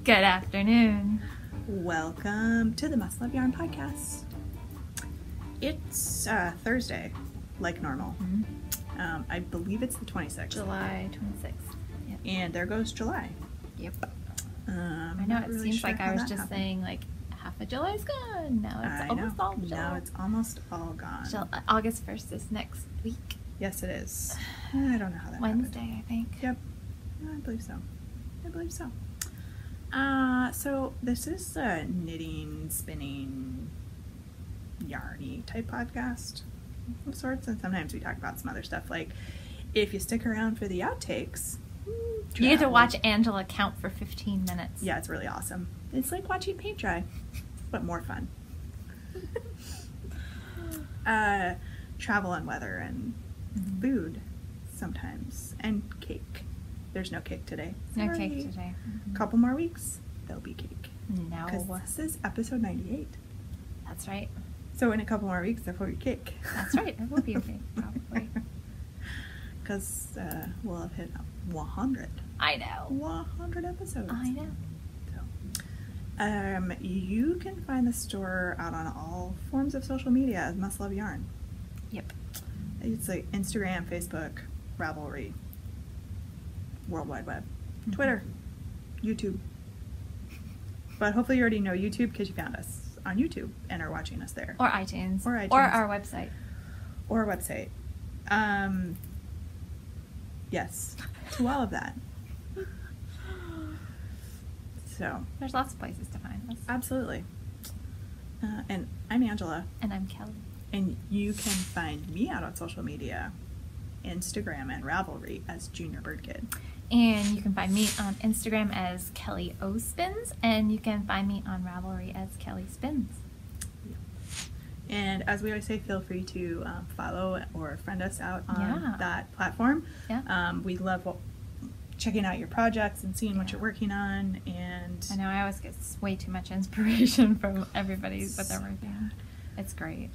Good afternoon. Welcome to the Must Love Yarn podcast. It's Thursday, like normal. Mm-hmm. I believe it's the 26th. July 26th. Yep. And there goes July. Yep. I know, it really seems sure like how I was that just happened. saying, like, half of July's gone. Now it's almost all July. Now it's almost all gone. August 1st is next week. Yes, it is. I don't know how that Wednesday, happened. I think. Yep. I believe so. So this is a knitting, spinning, yarny type podcast of sorts, and sometimes we talk about some other stuff. Like, if you stick around for the outtakes, you get to watch Angela count for 15 minutes. Yeah, it's really awesome. It's like watching paint dry, but more fun. Travel and weather and food sometimes, and cake. There's no cake today. No Sorry. cake today. A couple more weeks, there'll be cake. No. Because this is episode 98. That's right. So in a couple more weeks, there will be cake. That's right. It will be a cake, probably. Because we'll have hit 100. I know. 100 episodes. I know. So, you can find the store out on all forms of social media as Must Love Yarn. Yep. It's like Instagram, Facebook, Ravelry, World Wide Web, Twitter, YouTube. But hopefully you already know YouTube because you found us on YouTube and are watching us there. Or iTunes. Or iTunes. Or our website. Or our website. Yes, to all of that. So There's lots of places to find us. absolutely. And I'm Angela. And I'm Kelly. And you can find me out on social media, Instagram and Ravelry as Junior Bird Kid. And you can find me on Instagram as Kelly O Spins, and you can find me on Ravelry as Kelly Spins. And as we always say, feel free to follow or friend us out on Yeah. that platform. Yeah. We love checking out your projects and seeing what you're working on. And I know I always get way too much inspiration from everybody what they're working on. It's great.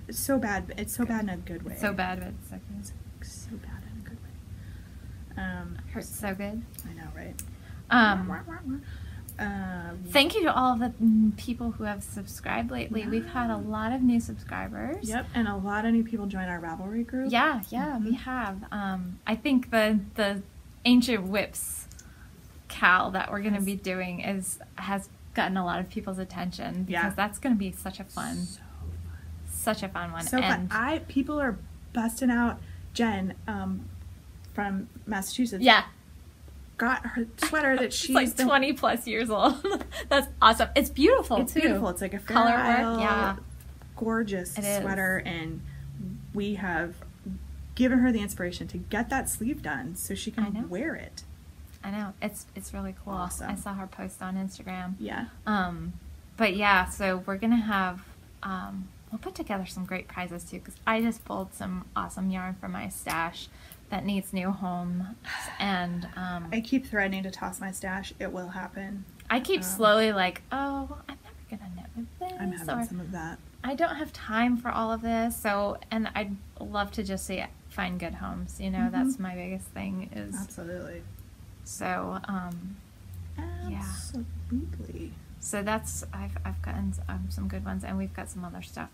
It's so bad, but it's so bad in a good way. It's so bad, but it's so good. It's so bad in a good way. Hurts so good. I know, right? Thank you to all of the people who have subscribed lately. We've had a lot of new subscribers. Yep, and a lot of new people join our Ravelry group. Yeah, we have. I think the Ancient Whips Cal that we're going to be doing has gotten a lot of people's attention because that's going to be such a fun one. So fun. People are busting out. Jen from Massachusetts. Yeah. Got her sweater that she's like 20 plus years old. That's awesome. It's beautiful too. It's beautiful. It's like a color Fair work. Yeah. Gorgeous It is. sweater, and we have given her the inspiration to get that sleeve done so she can wear it. I know. It's really cool. Awesome. I saw her post on Instagram. Yeah. But yeah, so we're going to have we'll put together some great prizes too, because I just pulled some awesome yarn from my stash that needs new homes, and I keep threatening to toss my stash. It will happen. I keep slowly like, oh, I'm never gonna knit with this. I'm having some of that. I don't have time for all of this, so, and I'd love to just find good homes. You know, that's my biggest thing is. Absolutely. So, Absolutely. yeah. So that's I've gotten some good ones, and we've got some other stuff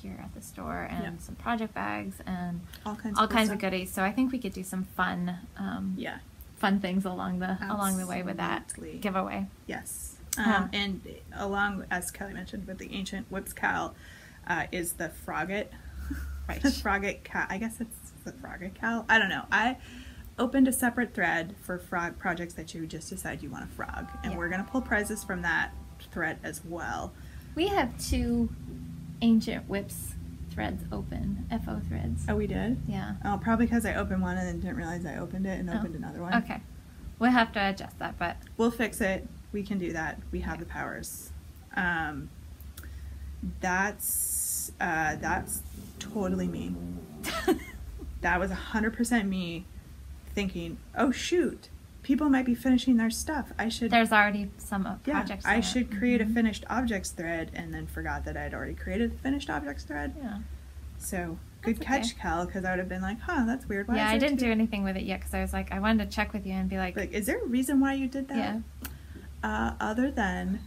here at the store, and some project bags and all kinds of goodies. So I think we could do some fun things along the way with that giveaway. Yes. And along, as Kelly mentioned, with the Ancient Whips Cal is the Frogget. Right. The Frogget Cal. I guess it's the Frogget Cal. I don't know. I opened a separate thread for frog projects that you just decide you want a frog, and we're going to pull prizes from that thread as well. We have 2 Ancient Whips threads open, FO threads. Oh, we did? Yeah. Oh, probably because I opened one and then didn't realize I opened it and opened another one. Okay. We'll have to adjust that, but we'll fix it. We can do that. We have the powers. That's totally me. That was 100% me thinking, oh shoot, people might be finishing their stuff. There's already some projects. I should create a finished objects thread, and then forgot that I'd already created the finished objects thread. Yeah. So good catch, Cal, because I would have been like, huh, that's weird. Why I didn't do anything with it yet because I was like, I wanted to check with you and be like, is there a reason why you did that? Yeah. Other than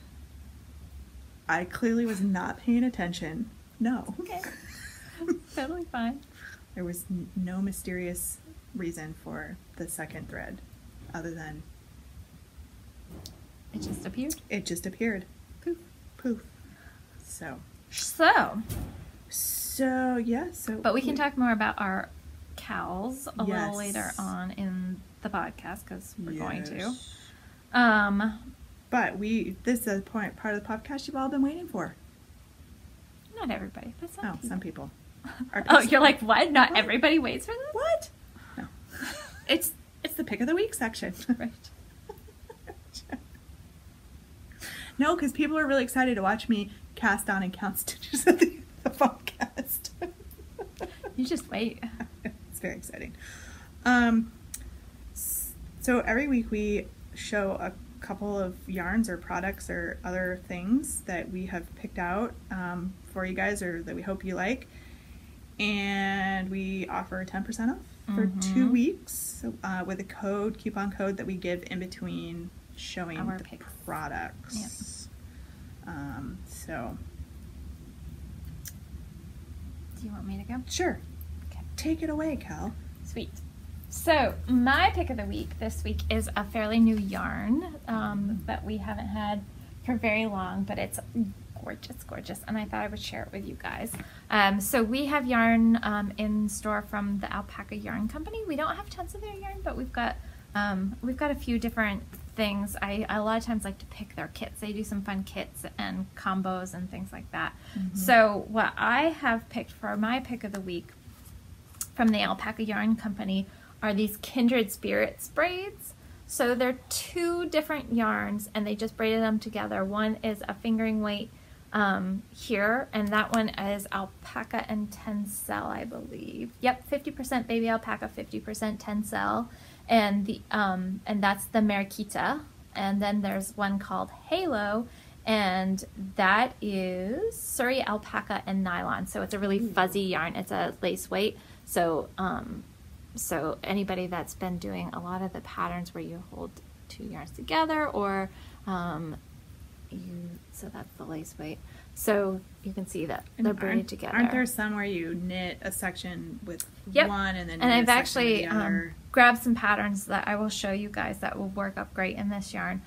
I clearly was not paying attention. No. Okay. Totally fine. There was no mysterious reason for the second thread other than it just appeared. It just appeared. Poof. Poof. So yeah. But we can talk more about our cows a little later on in the podcast because we're going to. But this is part of the podcast you've all been waiting for. Not everybody, but some people. Some people. You're like, what? Not everybody waits for this? What? No. It's the pick of the week section. Right. No, because people are really excited to watch me cast on and count stitches at the end of the podcast. You just wait. It's very exciting. So every week we show a couple of yarns or products or other things that we have picked out for you guys or that we hope you like. And we offer 10% off for 2 weeks with a coupon code that we give in between showing our picks. Products. Yep. So. Do you want me to go? Sure. Okay. Take it away, Cal. Sweet. So my pick of the week this week is a fairly new yarn that we haven't had for very long, but it's gorgeous, and I thought I would share it with you guys. So we have yarn in store from the Alpaca Yarn Company. We don't have tons of their yarn, but we've got a few different things. I a lot of times like to pick their kits. They do some fun kits and combos and things like that. So what I have picked for my pick of the week from the Alpaca Yarn Company are these Kindred Spirits braids. So they're 2 different yarns and they just braided them together. One is a fingering weight here, and that one is alpaca and tencel, I believe. Yep, 50% baby alpaca, 50% tencel, and that's the Mariquita. And then there's one called Halo, and that is Surrey alpaca and nylon. So it's a really fuzzy yarn. It's a lace weight. So so anybody that's been doing a lot of the patterns where you hold 2 yarns together, or so that's the lace weight. So you can see that they're braided together. Aren't there some where you knit a section with one and then knit I've a actually section with the other? Grabbed some patterns that I will show you guys that will work up great in this yarn.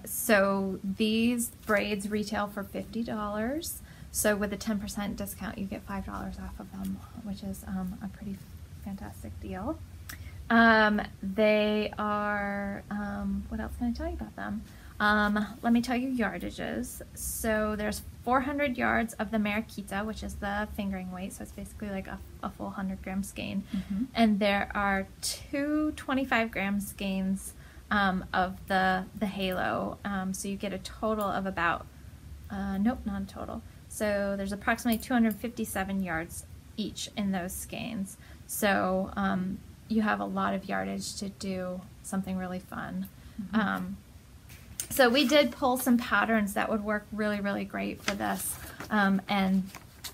So these braids retail for $50. So with a 10% discount, you get $5 off of them, which is a pretty fantastic deal. They are, what else can I tell you about them? Let me tell you yardages. So there's 400 yards of the Mariquita, which is the fingering weight, so it's basically like a full 100-gram skein. And there are 2 25-gram skeins of the Halo. So you get a total of about, nope, not a total. So there's approximately 257 yards each in those skeins. So you have a lot of yardage to do something really fun. So we did pull some patterns that would work really, really great for this. And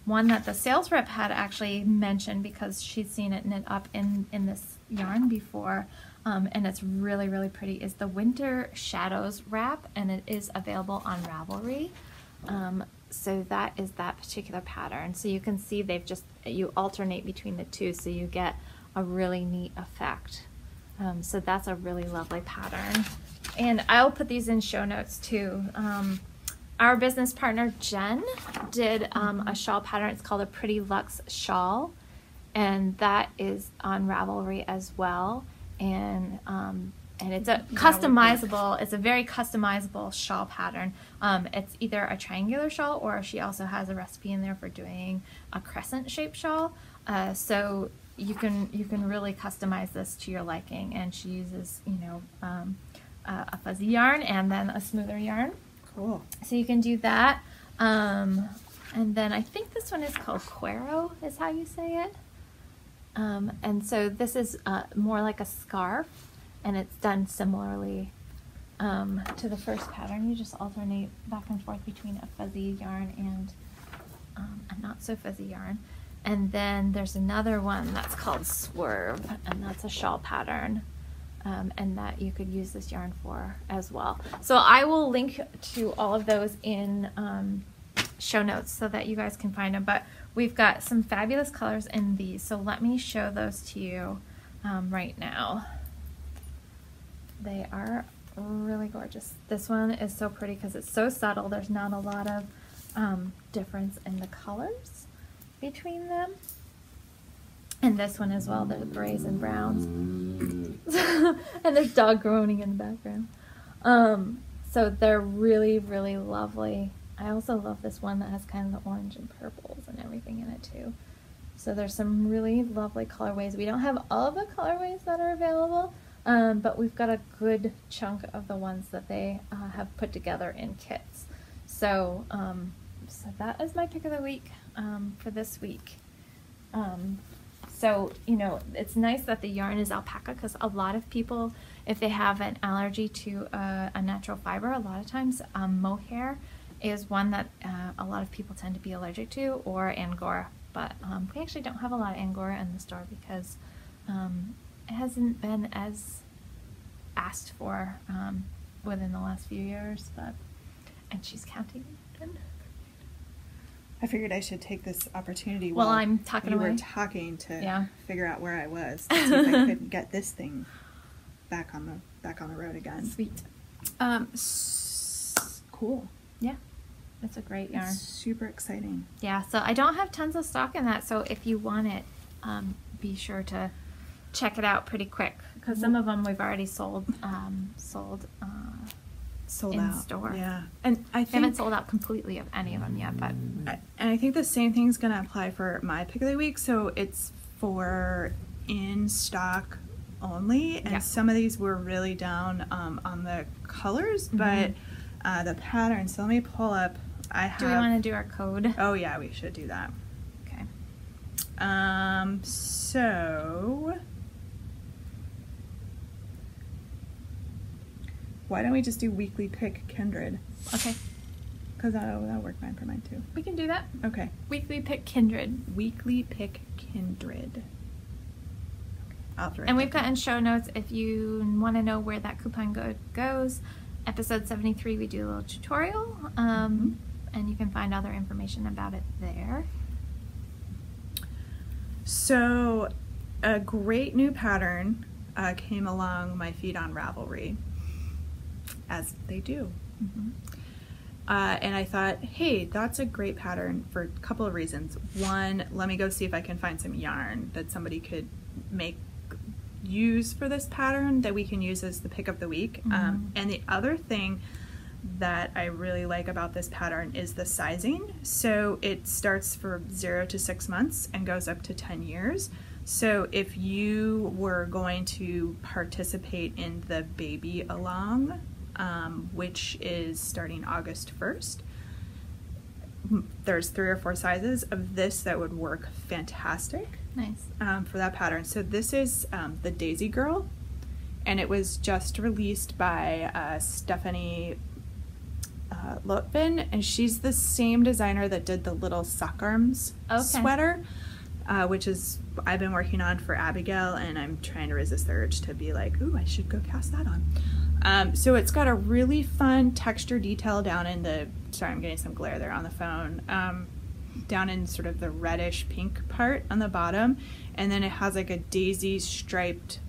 one that the sales rep had actually mentioned because she's seen it knit up in this yarn before, and it's really, really pretty, is the Winter Shadows wrap, and it is available on Ravelry. So that is that particular pattern. So you can see you alternate between the 2, so you get a really neat effect. So that's a really lovely pattern. And I'll put these in show notes too. Our business partner Jen did a shawl pattern. It's called a Pretty Luxe Shawl, and that is on Ravelry as well. And it's a customizable. It's a very customizable shawl pattern. It's either a triangular shawl, or she also has a recipe in there for doing a crescent-shaped shawl. So you can really customize this to your liking. And she uses a fuzzy yarn and then a smoother yarn. Cool. So you can do that. And then I think this one is called Cuero, is how you say it. And so this is more like a scarf, and it's done similarly to the first pattern. You just alternate back and forth between a fuzzy yarn and a not so fuzzy yarn. And then there's another one that's called Swerve, and that's a shawl pattern. and that you could use this yarn for as well. So I will link to all of those in show notes so that you guys can find them. But we've got some fabulous colors in these, so let me show those to you right now. They are really gorgeous. This one is so pretty because it's so subtle. There's not a lot of difference in the colors between them. And this one as well, the grays and browns. And there's dog groaning in the background. So they're really, really lovely. I also love this one that has kind of the orange and purples and everything in it too. So there's some really lovely colorways. We don't have all of the colorways that are available, but we've got a good chunk of the ones that they have put together in kits. So, so that is my pick of the week for this week. So, you know, it's nice that the yarn is alpaca because a lot of people, if they have an allergy to a natural fiber, a lot of times mohair is one that a lot of people tend to be allergic to, or Angora. But we actually don't have a lot of Angora in the store because it hasn't been as asked for within the last few years. But, and she's counting. I figured I should take this opportunity while I'm talking you away. were talking to figure out where I was, to see if I could get this thing back on the road again. Sweet. Cool. Yeah, that's a great yarn. It's super exciting. Yeah, so I don't have tons of stock in that, so if you want it, be sure to check it out pretty quick because some of them we've already sold in out. Store. Yeah, and I think haven't sold out completely of any of them yet, but and I think the same thing's gonna apply for my pick of the week. So it's for in stock only, and some of these were really down on the colors, but the pattern. So let me pull up. Do we want to do our code? Oh yeah, we should do that. Okay. So why don't we just do weekly pick Kindred? Okay. Because that'll work fine for mine too. We can do that. Okay. Weekly pick Kindred. Weekly pick Kindred. And we've got in show notes if you want to know where that coupon code goes. Episode 73, we do a little tutorial, and you can find other information about it there. So, a great new pattern came along my feed on Ravelry, as they do. And I thought, hey, that's a great pattern for a couple of reasons. One, let me go see if I can find some yarn that somebody could use for this pattern that we can use as the pick of the week. And the other thing that I really like about this pattern is the sizing. So it starts for 0 to 6 months and goes up to 10 years. So if you were going to participate in the baby along, which is starting August 1st, there's 3 or 4 sizes of this that would work fantastic. Nice. For that pattern. So this is the Daisy Girl, and it was just released by Stephanie Lotvin, and she's the same designer that did the little sock arms sweater, which is I've been working on for Abigail, and I'm trying to resist the urge to be like, ooh, I should go cast that on. So it's got a really fun texture detail down in the, sorry, I'm getting some glare there on the phone, down in sort of the reddish pink part on the bottom, and then it has like a daisy striped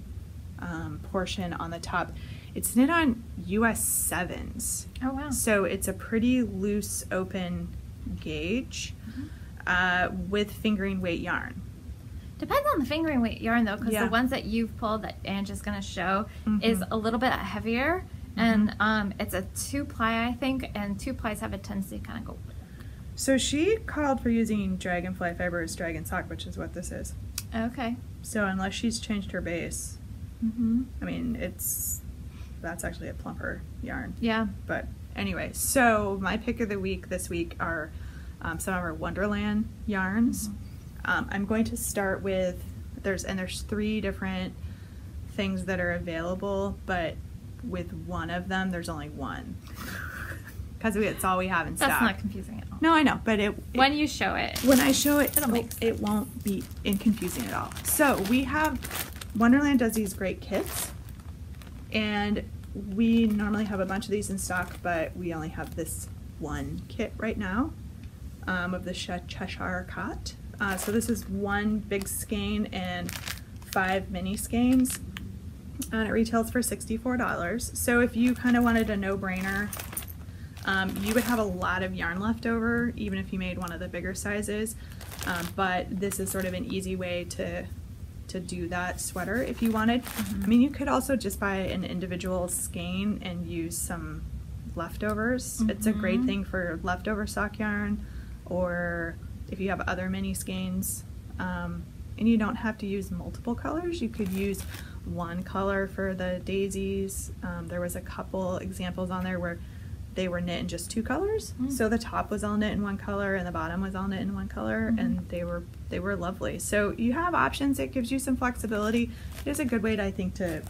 portion on the top. It's knit on US 7s. Oh wow. So it's a pretty loose open gauge with fingering weight yarn. Depends on the fingering weight yarn though, because the ones that you've pulled that Ange is going to show is a little bit heavier, and it's a 2-ply I think, and 2-plies have a tendency to kind of go. So she called for using Dragonfly Fibers Dragon Sock, which is what this is. Okay. So unless she's changed her base, I mean, that's actually a plumper yarn. Yeah. But anyway, so my pick of the week this week are some of our Wonderland yarns. I'm going to start with, there's 3 different things that are available, but with one of them, there's only one. Because it's all we have in stock. That's not confusing at all. No, I know, but when you show it. When I show it, it won't be confusing at all. So we have, Wonderland does these great kits. And we normally have a bunch of these in stock, but we only have this one kit right now of the Cheshire Cat. So this is one big skein and 5 mini skeins, and it retails for $64. So if you kind of wanted a no-brainer, you would have a lot of yarn left over even if you made one of the bigger sizes, but this is sort of an easy way to do that sweater if you wanted. I mean, you could also just buy an individual skein and use some leftovers. It's a great thing for leftover sock yarn, or if you have other mini skeins, and you don't have to use multiple colors. You could use one color for the daisies. There was a couple examples on there where they were knit in just 2 colors. So the top was all knit in one color and the bottom was all knit in one color, and they were lovely. So you have options. It gives you some flexibility. It is a good way to, I think, to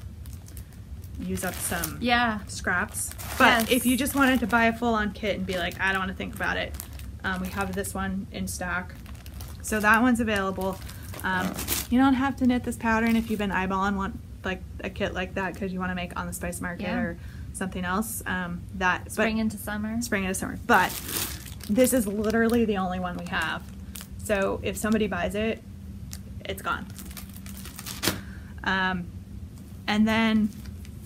use up some scraps. But if you just wanted to buy a full-on kit and be like, I don't want to think about it, we have this one in stock. So that one's available. You don't have to knit this pattern if you've been eyeballing like a kit like that because you want to make on the Spice Market or something else. Spring into summer. But this is literally the only one we have. So if somebody buys it, it's gone. And then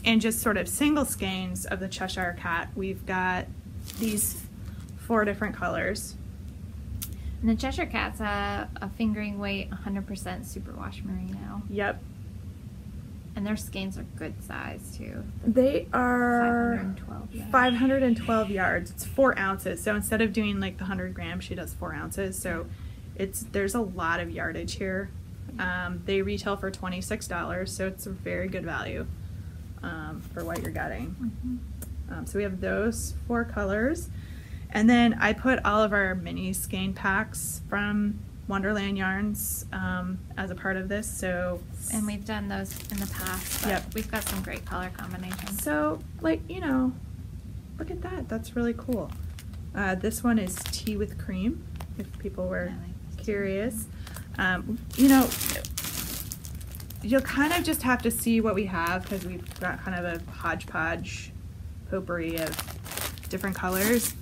in just sort of single skeins of the Cheshire Cat, we've got these 4 different colors. And the Cheshire Cat's a fingering weight 100% superwash merino. Yep. And their skeins are good size too. They are 512 yards. 512 yards. It's 4 ounces. So instead of doing like the 100 grams, she does 4 ounces. So there's a lot of yardage here. They retail for $26, so it's a very good value for what you're getting. So we have those 4 colors. And then I put all of our mini skein packs from Wonderland Yarns as a part of this. And we've done those in the past, but we've got some great color combinations. So, like, you know, look at that. That's really cool. This one is Tea with Cream, if people were curious. You know, you'll kind of just have to see what we have because we've got kind of a hodgepodge potpourri of different colors.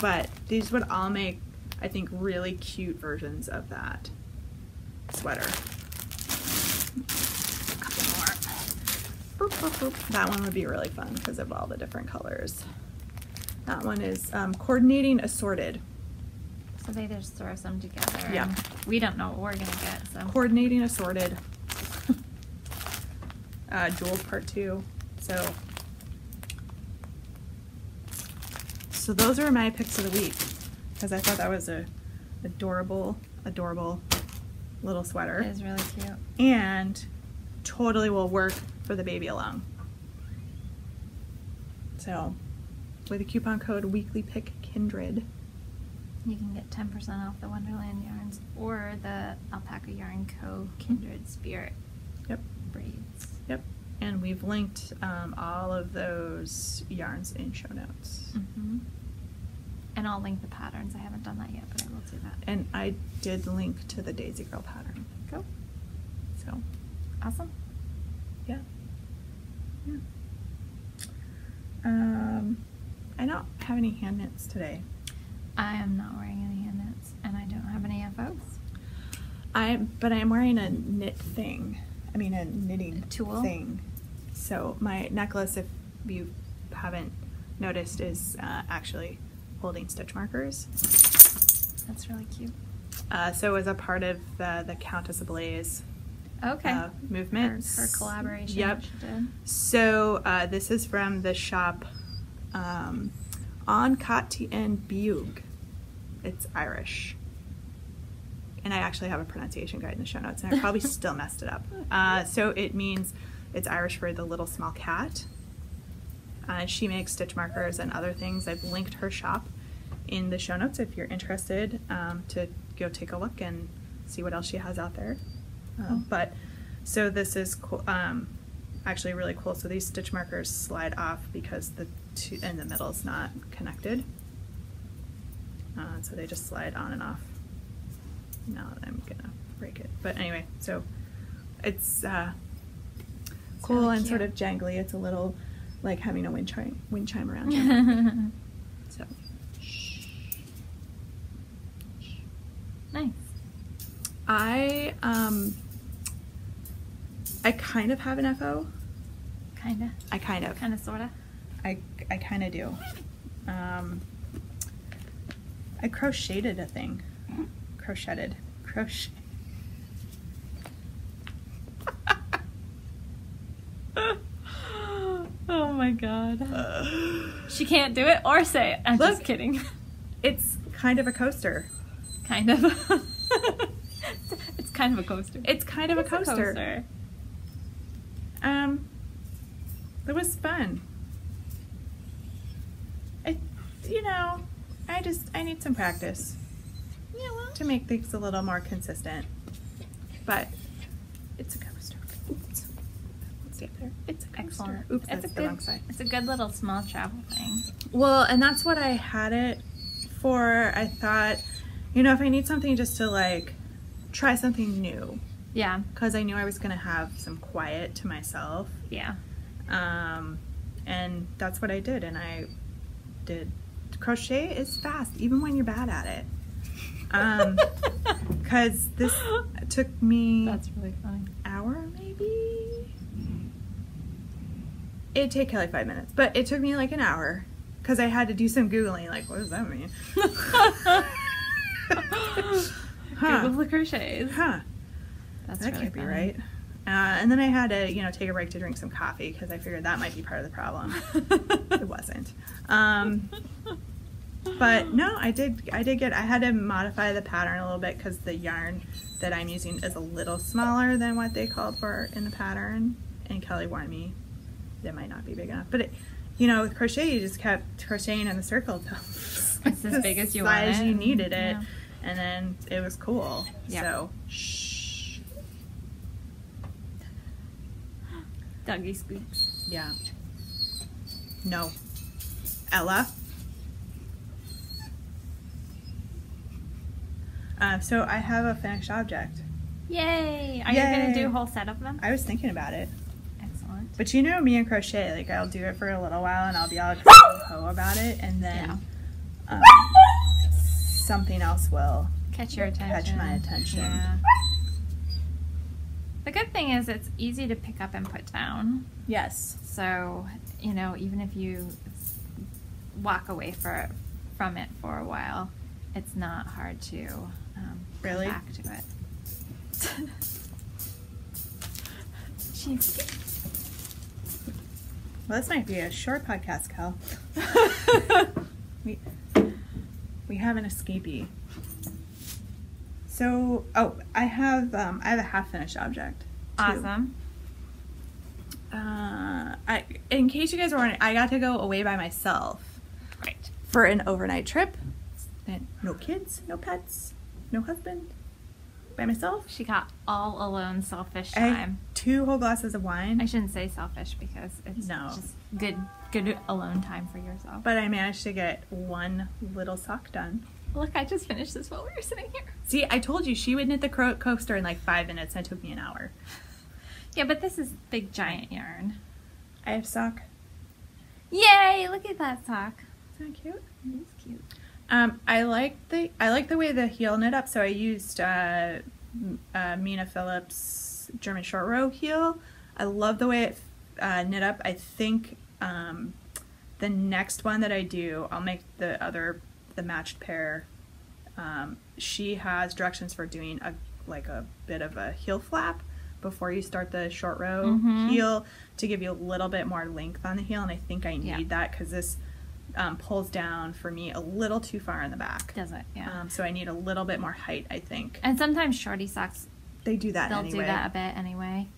But these would all make, I think, really cute versions of that sweater. A couple more. Boop, boop, boop. That one would be really fun because of all the different colors. That one is Coordinating Assorted. So they just throw some together. Yeah. We don't know what we're going to get. So Coordinating Assorted. Jewels Part 2. So those are my picks of the week because I thought that was a adorable little sweater. It is really cute. And totally will work for the baby along. So with the coupon code WeeklyPickKindred, you can get 10% off the Wonderland Yarns or the Alpaca Yarn Co. Kindred Spirit braids. Yep. And we've linked all of those yarns in show notes. And I'll link the patterns. I haven't done that yet, but I will do that. And I did link to the Daisy Girl pattern. Cool. So. Awesome. Yeah. I don't have any hand knits today. I am not wearing any hand knits, and I don't have any FOs. But I am wearing a knit thing. I mean, a knitting tool thing. So my necklace, if you haven't noticed, is actually holding stitch markers. That's really cute. So as a part of the Countess Ablaze movement. Her collaboration. Yep. She did. So this is from the shop On Cotty and Bug. It's Irish. And I actually have a pronunciation guide in the show notes, and I probably still messed it up. So it means it's Irish for the little small cat. She makes stitch markers and other things. I've linked her shop in the show notes if you're interested to go take a look and see what else she has out there. But so this is cool, actually really cool. So these stitch markers slide off because the two in the middle is not connected. So they just slide on and off. Now I'm gonna break it, but anyway, so it's cool really and sort of jangly. It's a little like having a wind chime around you. So. Nice. I kind of have an FO. Kinda. I kind of. Kinda, sorta. I kind of do. I crocheted a thing. Crochet. Oh my god. She can't do it or say it. I'm just kidding. It's kind of a coaster. Kind of. It's kind of a coaster. It's kind of a coaster. It was fun. I need some practice. Yeah, well, to make things a little more consistent. But it's a coaster. Oops. Let's stay up there. It's a coaster. Excellent. Oops, that's the wrong side. It's a good little small travel thing. Well, and that's what I had it for. I thought, if I need something just to like try something new. Yeah. Because I knew I was going to have some quiet to myself. Yeah. And that's what I did. And I did. Crochet is fast, even when you're bad at it. Because this took me. That's really funny. Hour maybe. It'd take Kelly 5 minutes, but it took me like an hour because I had to do some googling. Like, what does that mean? Google the crochets. Huh. That's that really can't be funny. right. And then I had to, take a break to drink some coffee because I figured that might be part of the problem. It wasn't. But no, I had to modify the pattern a little bit because the yarn that I'm using is a little smaller than what they called for in the pattern. And Kelly warned me that might not be big enough. But, with crochet, you just kept crocheting in the circle till it's as big as you wanted. Size you needed it. Yeah. And then it was cool. Yeah. So, shh. Doggie squeaks. Yeah. No. Ella. So I have a finished object. Yay! Are you going to do a whole set of them? I was thinking about it. Excellent. But me and crochet, like I'll do it for a little while and I'll be all ho about it and then something else will catch your attention. Catch my attention. Yeah. The good thing is it's easy to pick up and put down. Yes. So, even if you walk away from it for a while, it's not hard to really? Come back to it. Well, this might be a short podcast, Cal. we have an escapee. So, I have a half finished object. Too. Awesome. In case you guys were wondering, I got to go away by myself. Great. For an overnight trip. And no kids, no pets, no husband. By myself. She got all alone selfish I had time. 2 whole glasses of wine. I shouldn't say selfish because it's just good alone time for yourself. But I managed to get one little sock done. Look, I just finished this while we were sitting here. See, I told you she would knit the coaster in like 5 minutes and it took me an hour. Yeah, but this is big giant yarn. I have sock. Yay! Look at that sock. Isn't that cute? It is cute. I like the way the heel knit up, so I used Mina Phillips German short row heel. I love the way it knit up. I think the next one that I do, I'll make the matched pair. She has directions for doing a bit of a heel flap before you start the short row heel to give you a little bit more length on the heel, and I think I need that because this pulls down for me a little too far in the back. Does it? Yeah. So I need a little bit more height, I think. And sometimes shorty socks, they do that they'll anyway. do that a bit anyway.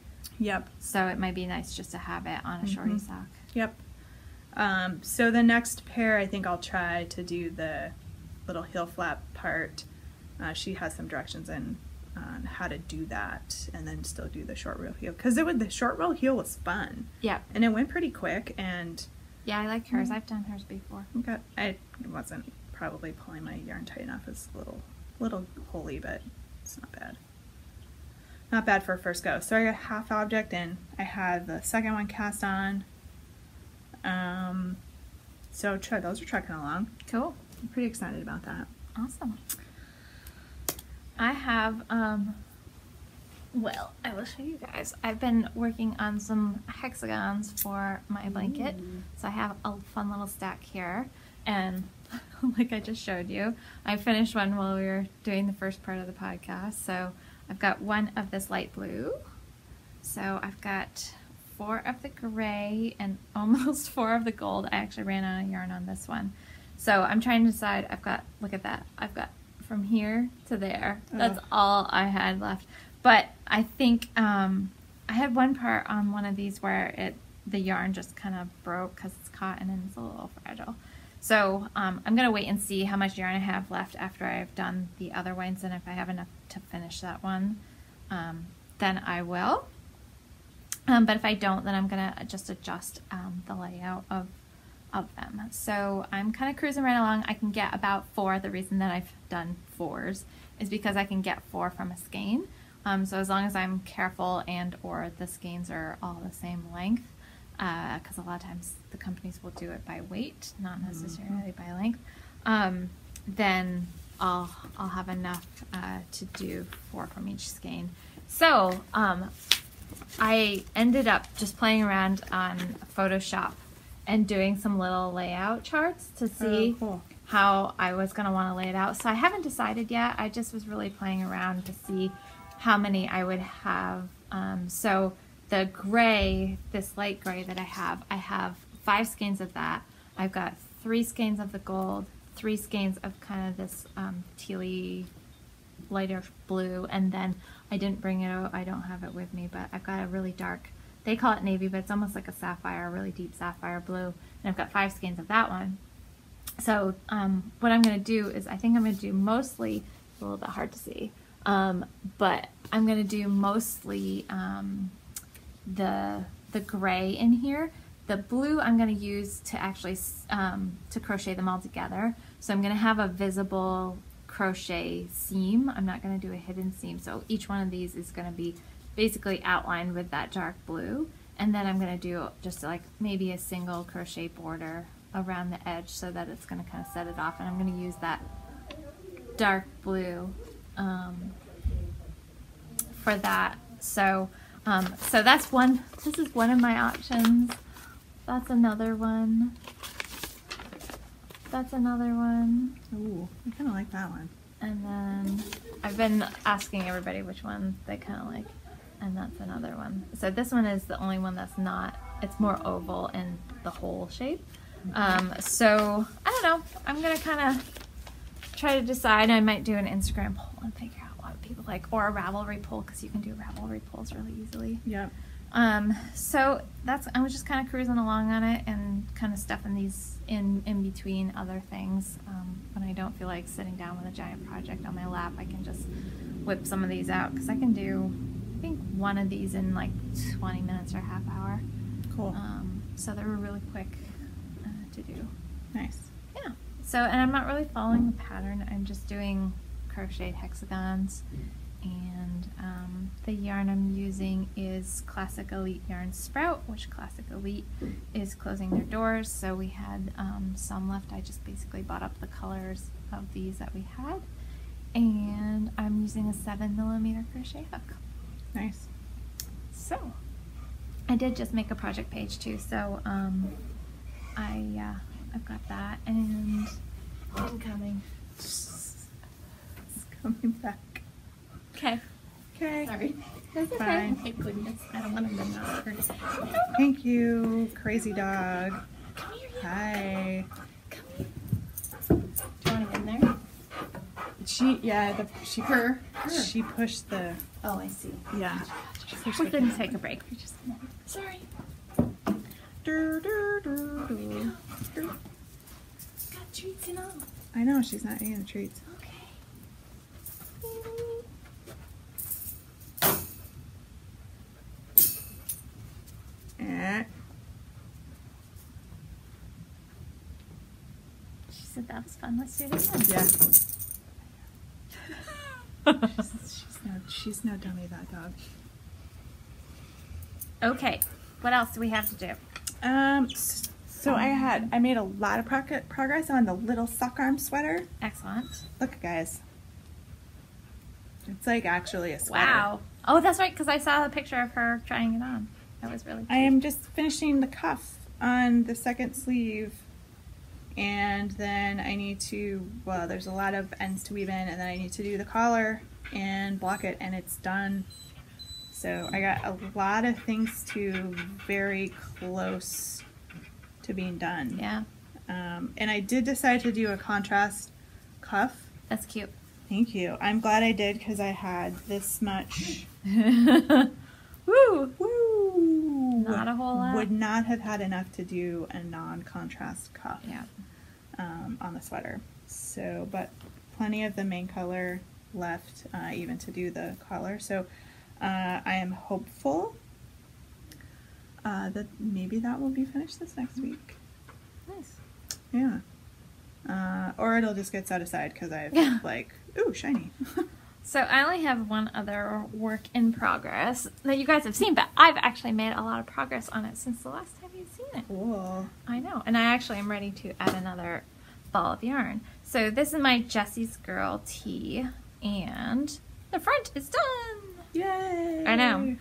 Yep. So it might be nice just to have it on a shorty sock. Yep. So the next pair, I think I'll try to do the little heel flap part. She has some directions on how to do that, and then still do the short row heel because the short row heel was fun. Yeah. And it went pretty quick and. Yeah, I like hers. I've done hers before. Okay. I wasn't probably pulling my yarn tight enough. It's a little holy, but it's not bad. not bad for a first go. So I got half object in. I had the second one cast on. So those are trucking along. Cool. I'm pretty excited about that. Awesome. I have, well, I will show you guys. I've been working on some hexagons for my blanket. So I have a fun little stack here. And like I just showed you, I finished one while we were doing the first part of the podcast. So I've got one of this light blue. So I've got 4 of the gray and almost 4 of the gold. I actually ran out of yarn on this one. So I'm trying to decide. I've got, look at that. I've got from here to there. That's all I had left. But I think I had one part on one of these where the yarn just kind of broke because it's cotton and it's a little fragile. So I'm going to wait and see how much yarn I have left after I've done the other ones, and if I have enough to finish that one, then I will. But if I don't, then I'm going to just adjust the layout of them. So I'm kind of cruising right along. I can get about 4. The reason that I've done 4s is because I can get 4 from a skein. So as long as I'm careful and or the skeins are all the same length, because a lot of times the companies will do it by weight, not necessarily by length, then I'll have enough to do 4 from each skein. So I ended up just playing around on Photoshop and doing some little layout charts to see how I was going to want to lay it out. So I haven't decided yet. I just was really playing around to see how many I would have. So the gray, this light gray that I have 5 skeins of that. I've got 3 skeins of the gold, 3 skeins of kind of this tealy lighter blue, and then I didn't bring it out, I don't have it with me, but I've got a really dark, they call it navy, but it's almost like a sapphire, a really deep sapphire blue, and I've got 5 skeins of that one. So what I'm going to do is, I think I'm going to do mostly, it's a little bit hard to see, but I'm going to do mostly the gray in here. The blue I'm going to use to actually to crochet them all together. So I'm going to have a visible crochet seam. I'm not going to do a hidden seam. So each one of these is going to be basically outlined with that dark blue. And then I'm going to do just like maybe a single crochet border around the edge so that it's going to kind of set it off. And I'm going to use that dark blue for that. So so that's one. This is one of my options. That's another one. That's another one. Ooh, I kind of like that one. And then I've been asking everybody which one they kind of like. And that's another one. So this one is the only one that's not, it's more oval in the whole shape. So I don't know. I'm going to kind of try to decide. I might do an Instagram poll and figure out what people like, or a Ravelry poll, because you can do Ravelry polls really easily. Yeah. So I was just kind of cruising along on it and kind of stuffing these in between other things. When I don't feel like sitting down with a giant project on my lap, I can just whip some of these out, because I can do, I think, one of these in like 20 minutes or half hour. Cool. So they were really quick to do. Nice. Yeah. So, and I'm not really following the pattern. I'm just doing crocheted hexagons. And the yarn I'm using is Classic Elite Yarn Sprout, which Classic Elite is closing their doors. So we had some left. I just basically bought up the colors of these that we had. And I'm using a 7mm crochet hook. Nice. So I did just make a project page too. So I've got that, and I'm coming. It's coming back. Okay. Okay. Sorry. That's okay. Fine. Thank goodness. I don't want to miss her. Thank you, crazy dog. Come here. Hi. Come here. Do you want to get in there? She pushed the. Oh, I see. Yeah. We're going to take a break for just a minute. Sorry. Got treats and all. I know, she's not eating the treats. Okay. She said that was fun. Let's do it again. Yeah. she's gonna She's no dummy, that dog. Okay, what else do we have to do? So I made a lot of progress on the little sock arm sweater. Excellent. Look, guys. It's like actually a sweater. Wow. Oh, that's right, because I saw a picture of her trying it on. That was really cute. I am just finishing the cuff on the second sleeve. And then I need to, well, there's a lot of ends to weave in, and then I need to do the collar and block it, and it's done. So I got a lot of things to very close to being done. Yeah. And I did decide to do a contrast cuff. That's cute. Thank you. I'm glad I did because I had this much. Woo! Woo! Not a whole lot. Would not have had enough to do a non-contrast cuff. Yeah. On the sweater. So, but plenty of the main color left, even to do the collar. So, I am hopeful that maybe that will be finished this next week. Nice. Yeah. Or it'll just get set aside because I've like, ooh, shiny. So I only have one other work in progress that you guys have seen, but I've actually made a lot of progress on it since the last time you've seen it. Cool. I know. And I actually am ready to add another ball of yarn. So this is my Jessie's Girl tee, and the front is done. Yay! I know.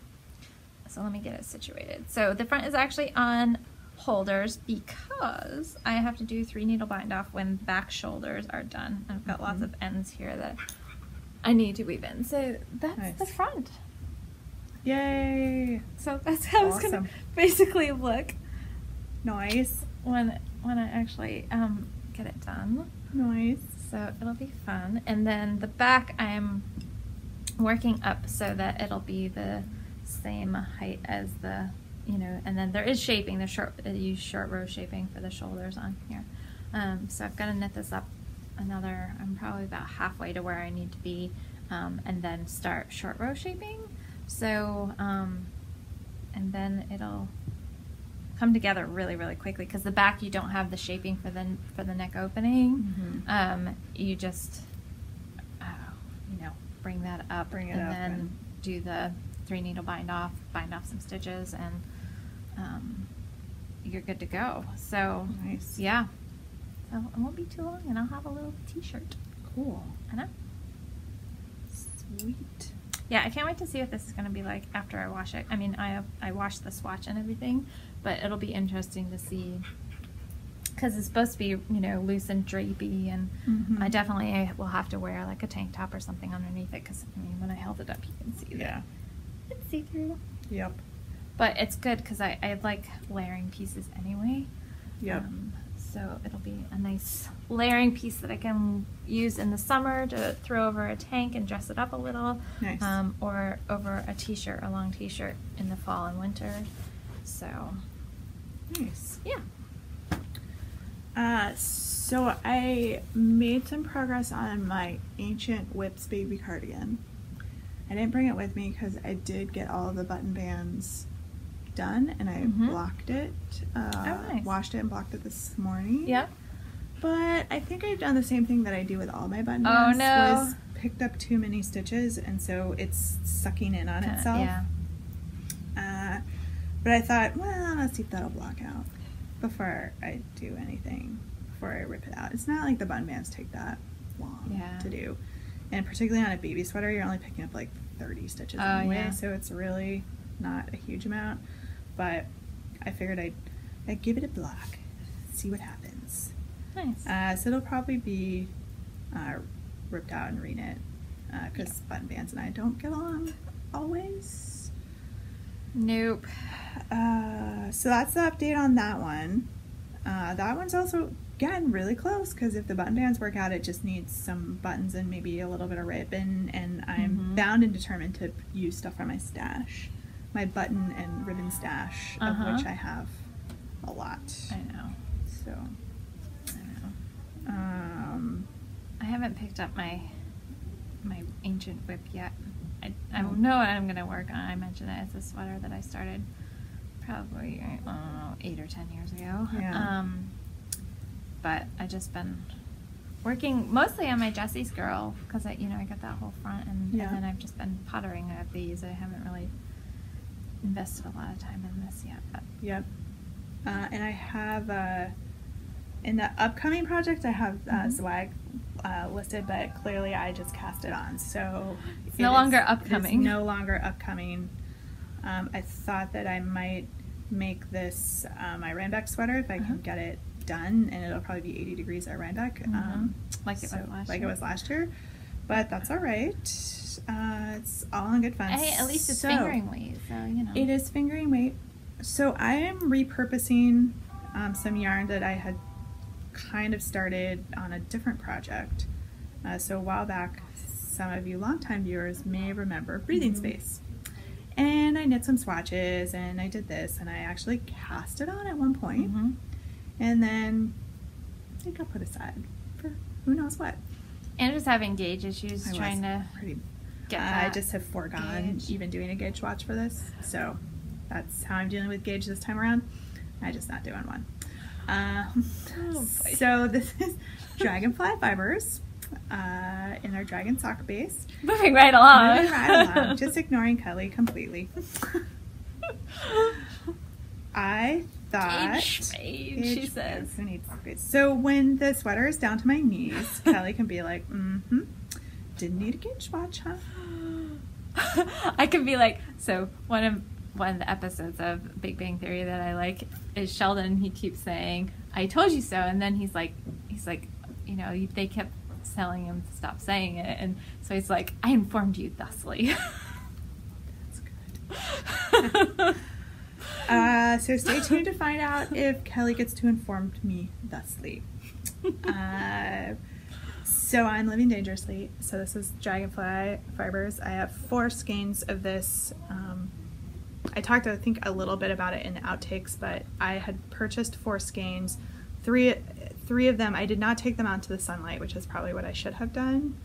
So let me get it situated. So the front is actually on holders because I have to do 3 needle bind off when back shoulders are done. I've got lots of ends here that I need to weave in. So that's the front. Yay! So that's how it's gonna basically look. Nice. When I actually get it done. Nice. So it'll be fun. And then the back I'm working up so that it'll be the same height as the, you know, and then there is shaping. I use short row shaping for the shoulders on here. So I've got to knit this up I'm probably about halfway to where I need to be, and then start short row shaping. So, and then it'll come together really, really quickly because the back you don't have the shaping for the neck opening. You just, you know, bring that up, and then do the 3 needle bind off some stitches, and you're good to go. So nice. Yeah. So it won't be too long, and I'll have a little t-shirt. Cool. I know. Sweet. Yeah, I can't wait to see what this is going to be like after I wash it. I mean, I washed the swatch and everything, but it'll be interesting to see because it's supposed to be, you know, loose and drapey, and I definitely will have to wear like a tank top or something underneath it because, I mean, when I held it up, you can see that. It's see-through. Yep. But it's good because I like layering pieces anyway. Yep. So it'll be a nice layering piece that I can use in the summer to throw over a tank and dress it up a little. Nice. Or over a t-shirt, a long t-shirt in the fall and winter. So nice. Yeah. So I made some progress on my Ancient Whips baby cardigan. I didn't bring it with me because I did get all of the button bands done, and I blocked it. Nice. Washed it and blocked it this morning. Yeah. But I think I've done the same thing that I do with all my button bands. Oh no. Was picked up too many stitches, and so it's sucking in on itself. Yeah. But I thought, well, let's see if that'll block out before I do anything, before I rip it out. It's not like the button bands take that long to do. And particularly on a baby sweater, you're only picking up like 30 stitches anyway, so it's really not a huge amount. But I figured I'd give it a block, see what happens. Nice. So it'll probably be ripped out and reknit because button bands and I don't get along always. Nope. So that's the update on that one. That one's also getting really close because if the button bands work out, it just needs some buttons and maybe a little bit of ribbon, and I'm bound and determined to use stuff from my stash, my button and ribbon stash, of which I have a lot. I know. So I know. I haven't picked up my Ancient Whip yet. I know what I'm gonna work on. I mentioned it as a sweater that I started probably 8 or 10 years ago. Yeah. But I just been working mostly on my Jessie's Girl because I got that whole front, and then I've just been pottering at these. I haven't really invested a lot of time in this yet. But. Yep. And I have in the upcoming project I have Swag listed, but clearly I just cast it on, so it's no longer upcoming. It's no longer upcoming. I thought that I might make this my Rhinebeck sweater if I can get it done, and it'll probably be 80 degrees at Rhinebeck, like it was last year. But that's all right. It's all in good fun. Hey, at least it's fingering weight, so it is fingering weight. So I am repurposing some yarn that I had kind of started on a different project. So a while back, some of you longtime viewers may remember Breathing Space. And I knit some swatches, and I did this, and I actually cast it on at one point. And then it got put aside for who knows what. And just having gauge issues, trying to get that. I just have foregone even doing a gauge swatch for this, so that's how I'm dealing with gauge this time around. I'm just not doing one. So this is Dragonfly Fibers in our dragon sock base. Moving right along. Just ignoring Kelly completely. I thought she says. Who needs space? So when the sweater is down to my knees, Kelly can be like, didn't need a gauge swatch, huh? I could be like, so one of the episodes of Big Bang Theory that I like is Sheldon. He keeps saying, "I told you so," and then he's like, they kept telling him to stop saying it, and so he's like, "I informed you thusly." That's good. So stay tuned to find out if Kelly gets to inform me thusly. So I'm living dangerously. So this is Dragonfly Fibers. I have 4 skeins of this. I talked, I think, a little bit about it in the outtakes, but I had purchased 4 skeins. Three of them, I did not take them out into the sunlight, which is probably what I should have done.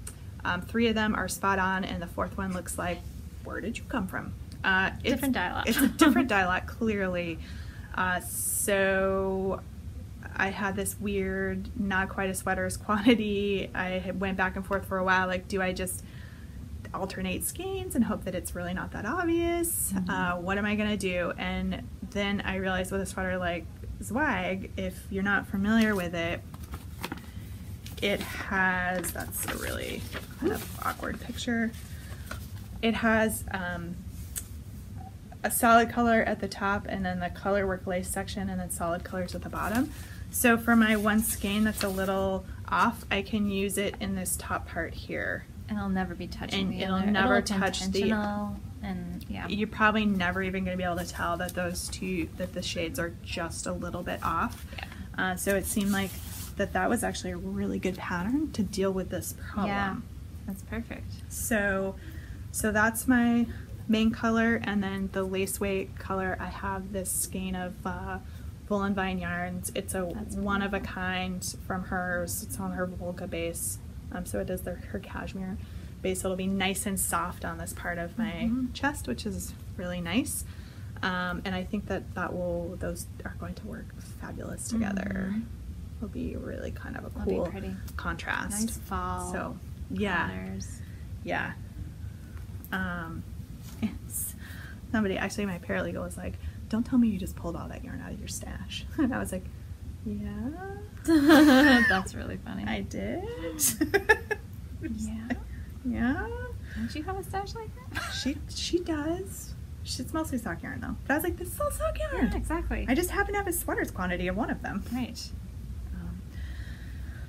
3 of them are spot on, and the 4th one looks like, where did you come from? Different dialect. It's a different dialect, clearly. So I had this weird, not quite a sweaters quantity. I went back and forth for a while, like, do I just alternate skeins and hope that it's really not that obvious? What am I gonna do? And then I realized with a sweater like Zwag, if you're not familiar with it, it has, that's a really kind of awkward picture. It has a solid color at the top, and then the color work lace section, and then solid colors at the bottom. So for my one skein that's a little off, I can use it in this top part here. And it'll never be touching it'll never touch the, and yeah. You're probably never even going to be able to tell that that the shades are just a little bit off. Yeah. So it seemed like that was actually a really good pattern to deal with this problem. Yeah, that's perfect. So that's my main color, and then the lace weight color, I have this skein of Wool and Vine yarns. It's one of a kind from hers. It's on her Volga base. So it does her cashmere base. It'll be nice and soft on this part of my chest, which is really nice. And I think that those are going to work fabulous together. It'll be really kind of a cool contrast. Nice fall. So yeah, colors. Yeah. Somebody, actually my paralegal was like, "Don't tell me you just pulled all that yarn out of your stash." And I was like, "Yeah." That's really funny. I did. Yeah. Yeah. Don't you have a stash like that? She does. It's mostly sock yarn though. But I was like, this is all sock yarn. Yeah, exactly. I just happen to have a sweaters quantity of one of them. Right.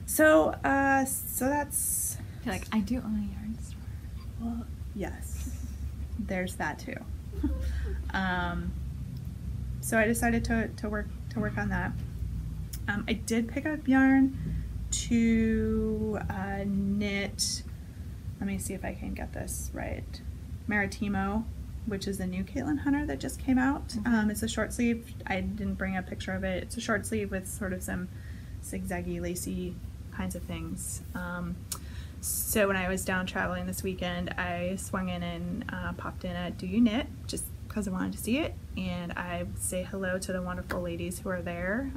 So that's. I feel like I do own a yarn store. Well, yes. There's that too. So I decided to work on that. I did pick up yarn to knit. Let me see if I can get this right. Maritimo, which is the new Caitlin Hunter that just came out. It's a short sleeve. I didn't bring a picture of it. It's a short sleeve with sort of some zigzaggy, lacy kinds of things. So when I was down traveling this weekend, I swung in and popped in at Do You Knit, just because I wanted to see it, and I say hello to the wonderful ladies who are there,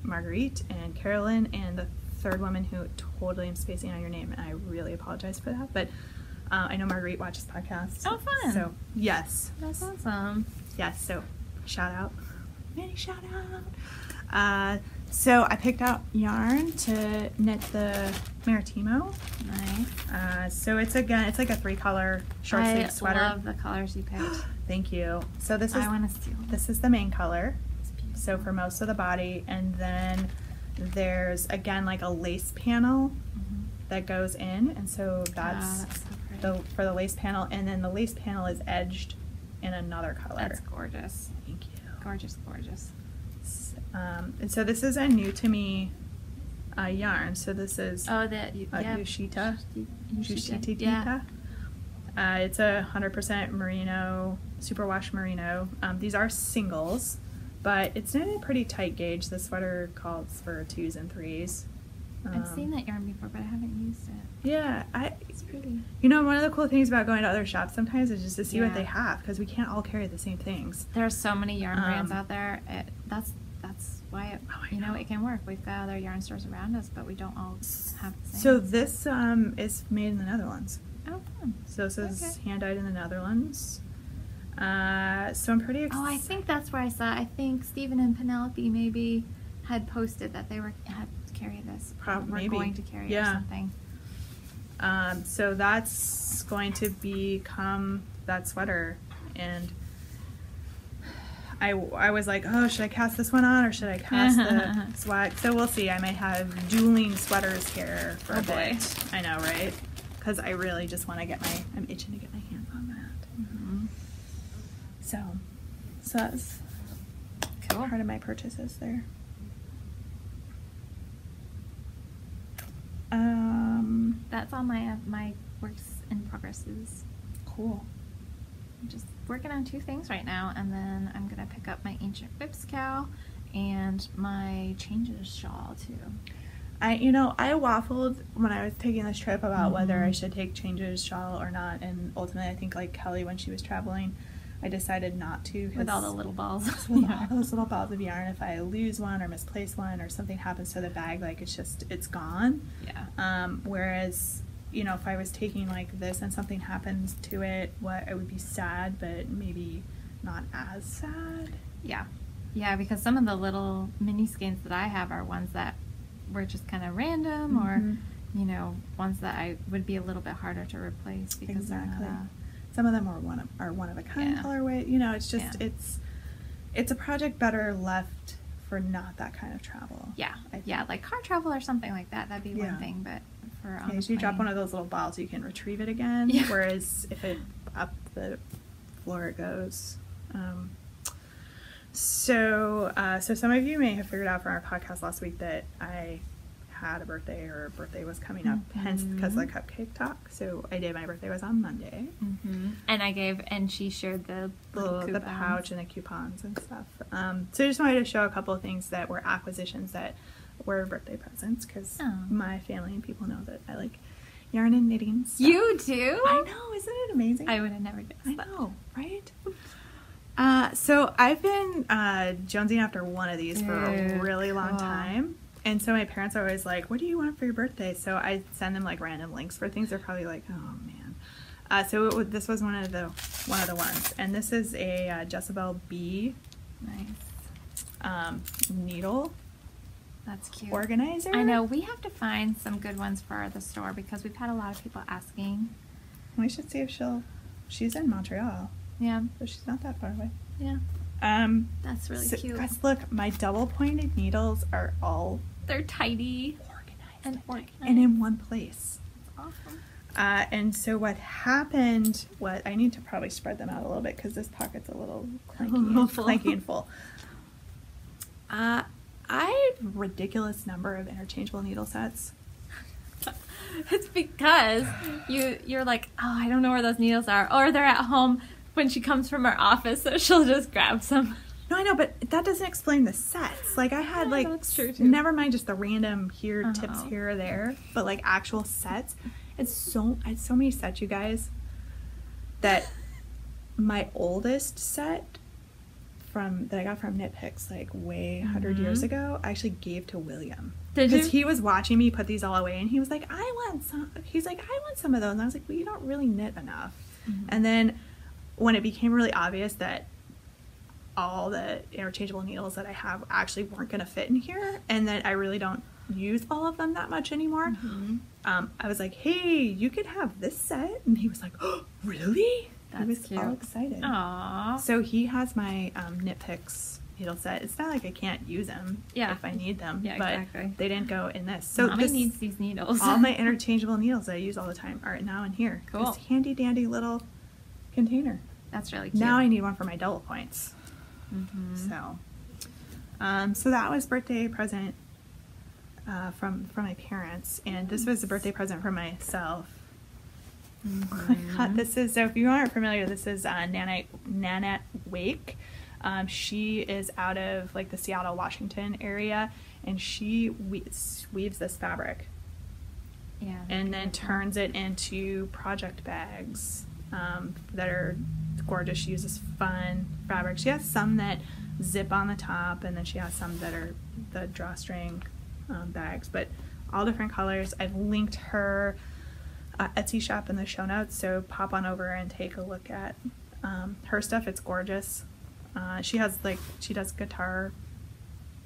Marguerite and Carolyn, and the third woman who totally am spacing on your name, and I really apologize for that. But I know Marguerite watches podcasts. Oh, fun. So, yes. That's awesome. Yes, so shout out. Many shout out. So I picked out yarn to knit the Maritimo. Nice. So it's like a 3-color short sleeve sweater. I love the colors you picked. Thank you. So this is I want to steal. This is the main color. So for most of the body, and then there's again like a lace panel that goes in, and so that's so for the lace panel, and then the lace panel is edged in another color. That's gorgeous. Thank you. Gorgeous, gorgeous. And so this is a new to me yarn. So this is Ushita. Ushita. It's 100% merino, superwash merino. These are singles, but it's in a pretty tight gauge. The sweater calls for 2s and 3s. I've seen that yarn before, but I haven't used it. Yeah, it's pretty. You know, one of the cool things about going to other shops sometimes is just to see what they have, because we can't all carry the same things. There are so many yarn brands out there. That's why it can work. We've got other yarn stores around us, but we don't all have the same. So this is made in the Netherlands. Oh, fun. So this is hand dyed in the Netherlands. So I'm pretty excited. Oh, I think that's where I saw. I think Stephen and Penelope maybe had posted that they had to carry this. We're going to carry it or something. So that's going to become that sweater, and I was like, oh, should I cast this one on or should I cast the swag? So we'll see. I might have dueling sweaters here for a bit. I know, right? Because I really just want to I'm itching to get my hands on that. Mm-hmm. So that's cool. Part of my purchases there. That's all my works in progresses. Cool. I'm just working on 2 things right now, and then I'm gonna pick up my ancient whips cowl and my changes shawl too. I waffled when I was taking this trip about whether I should take changes shawl or not, and ultimately I think like Kelly when she was traveling, I decided not to. With all the little balls. With all those little balls of yarn, if I lose one or misplace one or something happens to the bag, like it's gone. Yeah. Whereas, if I was taking like this and something happens to it, I would be sad, but maybe not as sad. Yeah. Yeah, because some of the little mini skeins that I have are ones that were just kind of random or, ones that I would be a little bit harder to replace because they're not some of them are one of a kind colorway. It's just it's a project better left for not that kind of travel. Yeah, like car travel or something like that. That'd be one thing, but for if you drop one of those little balls, you can retrieve it again. Yeah. Whereas if it up the floor it goes. So some of you may have figured out from our podcast last week that I had a birthday, or a birthday was coming up, hence because of the cupcake talk. So I did. My birthday was on Monday, and she shared the pouch and the coupons and stuff. So I just wanted to show a couple of things that were acquisitions that were birthday presents, because my family and people know that I like yarn and knitting stuff. You do? I know, isn't it amazing? I would have never guessed that. I know, right? So I've been jonesing after one of these for a really long time. And so my parents are always like, what do you want for your birthday? So I send them like random links for things. They're probably like, oh man. This was one of the ones. And this is a Jezebel B needle. That's cute. Organizer. I know. We have to find some good ones for the store because we've had a lot of people asking. We should see if she's in Montreal. Yeah. So she's not that far away. Yeah. That's really cute. Guys, look, my double-pointed needles are all... They're tidy. And in one place. That's awesome. And so what happened, I need to probably spread them out a little bit because this pocket's a little clanky and full. I have a ridiculous number of interchangeable needle sets. It's because you're like, oh, I don't know where those needles are. Or they're at home when she comes from her office, so she'll just grab some. No, I know, but that doesn't explain the sets. Like, I had, that's true too. Never mind just the random tips here or there, but, like, actual sets. I had so many sets, you guys, that my oldest set that I got from Knit Picks like way 100 years ago, I actually gave to William. Did you? Because he was watching me put these all away, and he was like, I want some. He's like, I want some of those. And I was like, well, you don't really knit enough. And then when it became really obvious that all the interchangeable needles that I have actually weren't going to fit in here, and that I really don't use all of them that much anymore, I was like, hey, you could have this set. And he was like, oh, really? That's he was cute. all excited. Aww. So he has my Knit Picks needle set. It's not like I can't use them if I need them. Yeah, but exactly. they didn't go in this. So Mommy needs these needles. All my interchangeable needles that I use all the time are now in here. Cool. This handy dandy little container. That's really cute. Now I need one for my double points. So that was birthday present from my parents, and this was a birthday present for myself. I got this is, so if you aren't familiar, this is Nanette Wake. She is out of like the Seattle, Washington area, and she weaves this fabric. Yeah. And then turns it into project bags that are gorgeous. She uses fun fabric. She has some that zip on the top, and then she has some that are the drawstring bags, but all different colors. I've linked her Etsy shop in the show notes, so pop on over and take a look at her stuff. It's gorgeous. She does guitar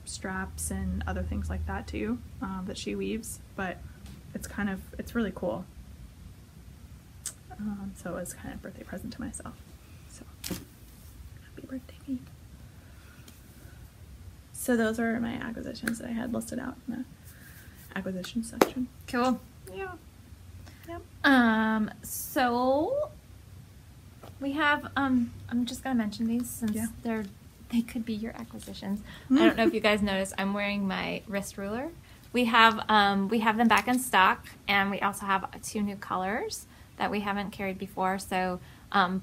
straps and other things like that too, that she weaves, but it's really cool. So it was kind of a birthday present to myself. So happy birthday, me. So those are my acquisitions that I had listed out in the acquisition section. Cool. Yeah. Yep. So we have I'm just gonna mention these since they could be your acquisitions. I don't know if you guys noticed, I'm wearing my wrist ruler. We have them back in stock, and we also have 2 new colors that we haven't carried before. So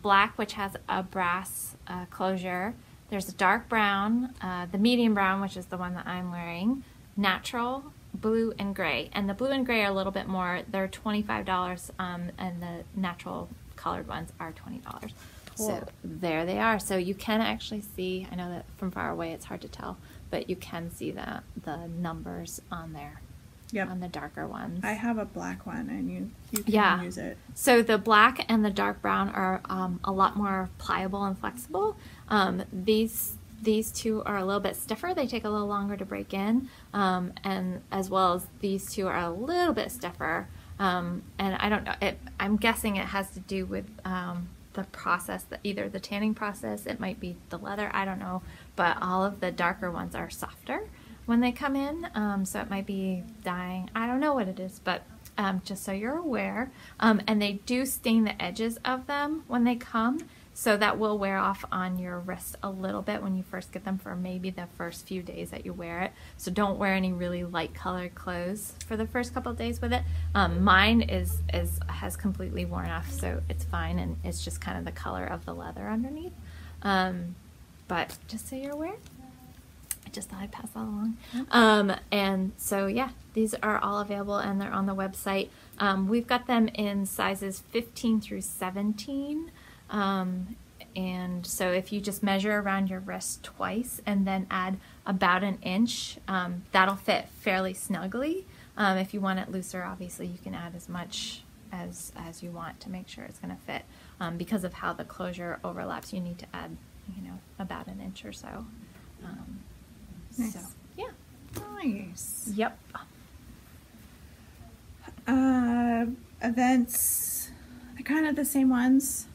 black, which has a brass closure. There's a dark brown, the medium brown, which is the one that I'm wearing, natural, blue, and gray. And the blue and gray are a little bit more. They're $25, and the natural colored ones are $20. Cool. So there they are. So you can actually see, I know that from far away it's hard to tell, but you can see the numbers on there. Yep. On the darker ones. I have a black one, and you can use it. So the black and the dark brown are a lot more pliable and flexible. These 2 are a little bit stiffer. They take a little longer to break in, and as well as these 2 are a little bit stiffer. And I don't know. I'm guessing it has to do with the process, either the tanning process. It might be the leather. I don't know. But all of the darker ones are softer when they come in, so it might be dyeing. I don't know what it is, but just so you're aware. And they do stain the edges of them when they come, so that will wear off on your wrist a little bit when you first get them, for maybe the first few days that you wear it. So don't wear any really light colored clothes for the first couple of days with it. Mine has completely worn off, so it's fine, and it's just kind of the color of the leather underneath. But just so you're aware. I just thought I'd pass that along. And so yeah, these are all available, and they're on the website. We've got them in sizes 15 through 17. And so if you just measure around your wrist twice and then add about an inch, that'll fit fairly snugly. If you want it looser, obviously you can add as much as you want to make sure it's going to fit. Because of how the closure overlaps, you need to add, about an inch or so. Nice. So, yeah. Nice. Yep. Events, kind of the same ones.